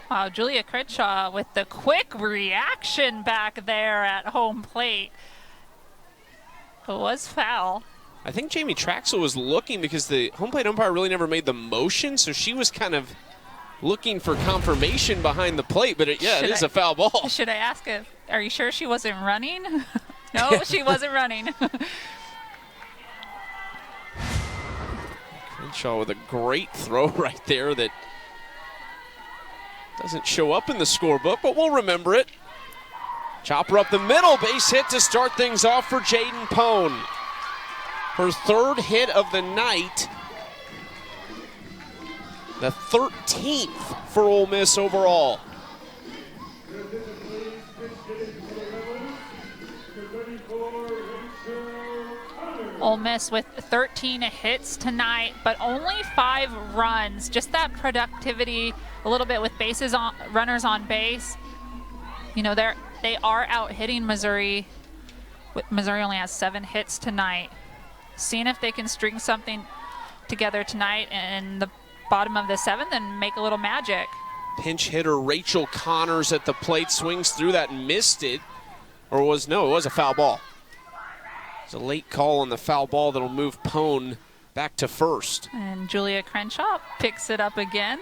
Wow, Julia Crenshaw with the quick reaction back there at home plate. It was foul. I think Jamie Traxel was looking because the home plate umpire really never made the motion, so she was kind of looking for confirmation behind the plate, but it is a foul ball. Should I ask if, are you sure she wasn't running? No, she wasn't running. Crenshaw with a great throw right there that doesn't show up in the scorebook, but we'll remember it. Chopper up the middle, base hit to start things off for Jaden Pone. Her 3rd hit of the night. The 13th for Ole Miss overall. Ole Miss with 13 hits tonight, but only 5 runs. Just that productivity, a little bit with runners on base. You know, they are out hitting Missouri. Missouri only has 7 hits tonight. Seeing if they can string something together tonight in the bottom of the 7th and make a little magic. Pinch hitter Rachel Connors at the plate, swings through that and missed it. Or it was a foul ball. It's a late call on the foul ball that'll move Pone back to first. And Julia Crenshaw picks it up again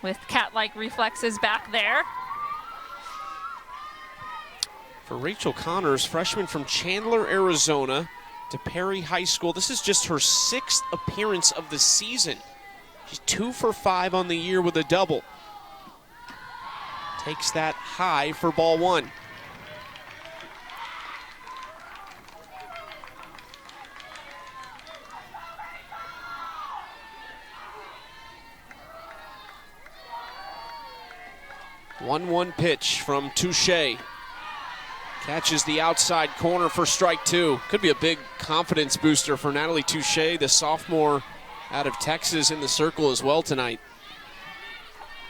with cat-like reflexes back there. For Rachel Connors, freshman from Chandler, Arizona to Perry High School. This is just her 6th appearance of the season. She's 2 for 5 on the year with a double. Takes that high for ball 1. One pitch from Touche. Catches the outside corner for strike 2. Could be a big confidence booster for Natalie Touche, the sophomore out of Texas, in the circle as well tonight.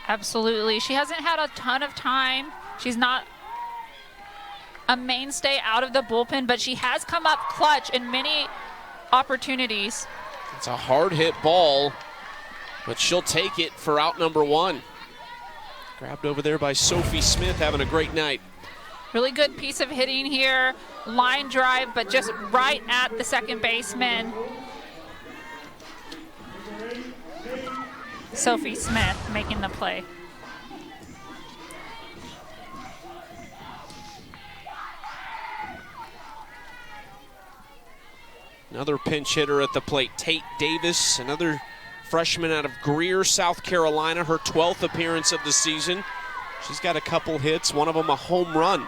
Absolutely. She hasn't had a ton of time. She's not a mainstay out of the bullpen, but she has come up clutch in many opportunities. It's a hard hit ball, but she'll take it for out number 1. Grabbed over there by Sophie Smith, having a great night. Really good piece of hitting here. Line drive, but just right at the second baseman. Sophie Smith making the play. Another pinch hitter at the plate, Tate Davis, another freshman out of Greer, South Carolina, her 12th appearance of the season. She's got a couple hits, one of them a home run.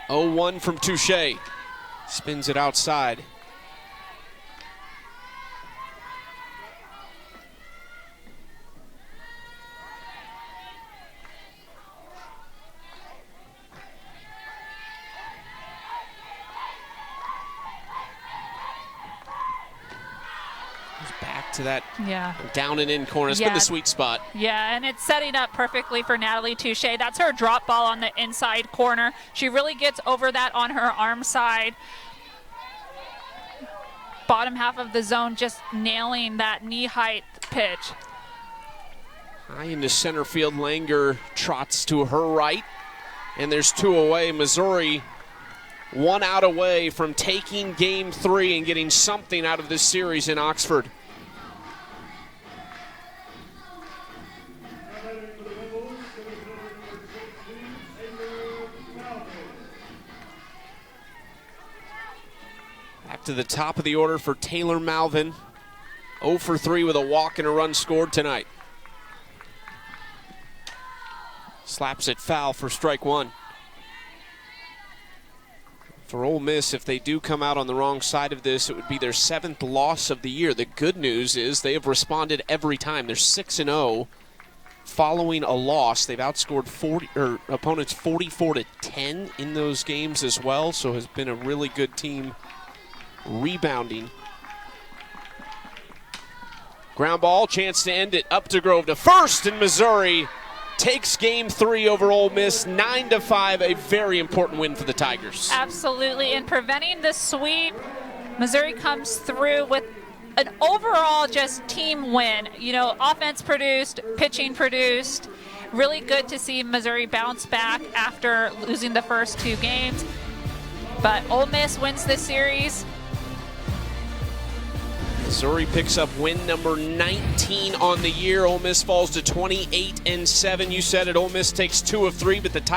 Oh, 1 from Touche. Spins it outside. Back to that down and in corner. It's been the sweet spot. Yeah, and it's setting up perfectly for Natalie Touche. That's her drop ball on the inside corner. She really gets over that on her arm side. Bottom half of the zone, just nailing that knee height pitch. High into center field, Langer trots to her right. And there's 2 away. Missouri 1 out away from taking game 3 and getting something out of this series in Oxford. Back to the top of the order for Taylor Malvin. 0 for 3 with a walk and a run scored tonight. Slaps it foul for strike 1. For Ole Miss, if they do come out on the wrong side of this, it would be their 7th loss of the year. The good news is they have responded every time. They're 6-0 following a loss. They've outscored opponents 44-10 in those games as well, so has been a really good team rebounding. Ground ball, chance to end it. Updegrove to first, and Missouri takes game 3 over Ole Miss, 9-5, a very important win for the Tigers. Absolutely, and preventing the sweep, Missouri comes through with an overall just team win. You know, offense produced, pitching produced. Really good to see Missouri bounce back after losing the first 2 games. But Ole Miss wins this series. Missouri picks up win number 19 on the year. Ole Miss falls to 28-7. You said it, Ole Miss takes 2 of 3, but the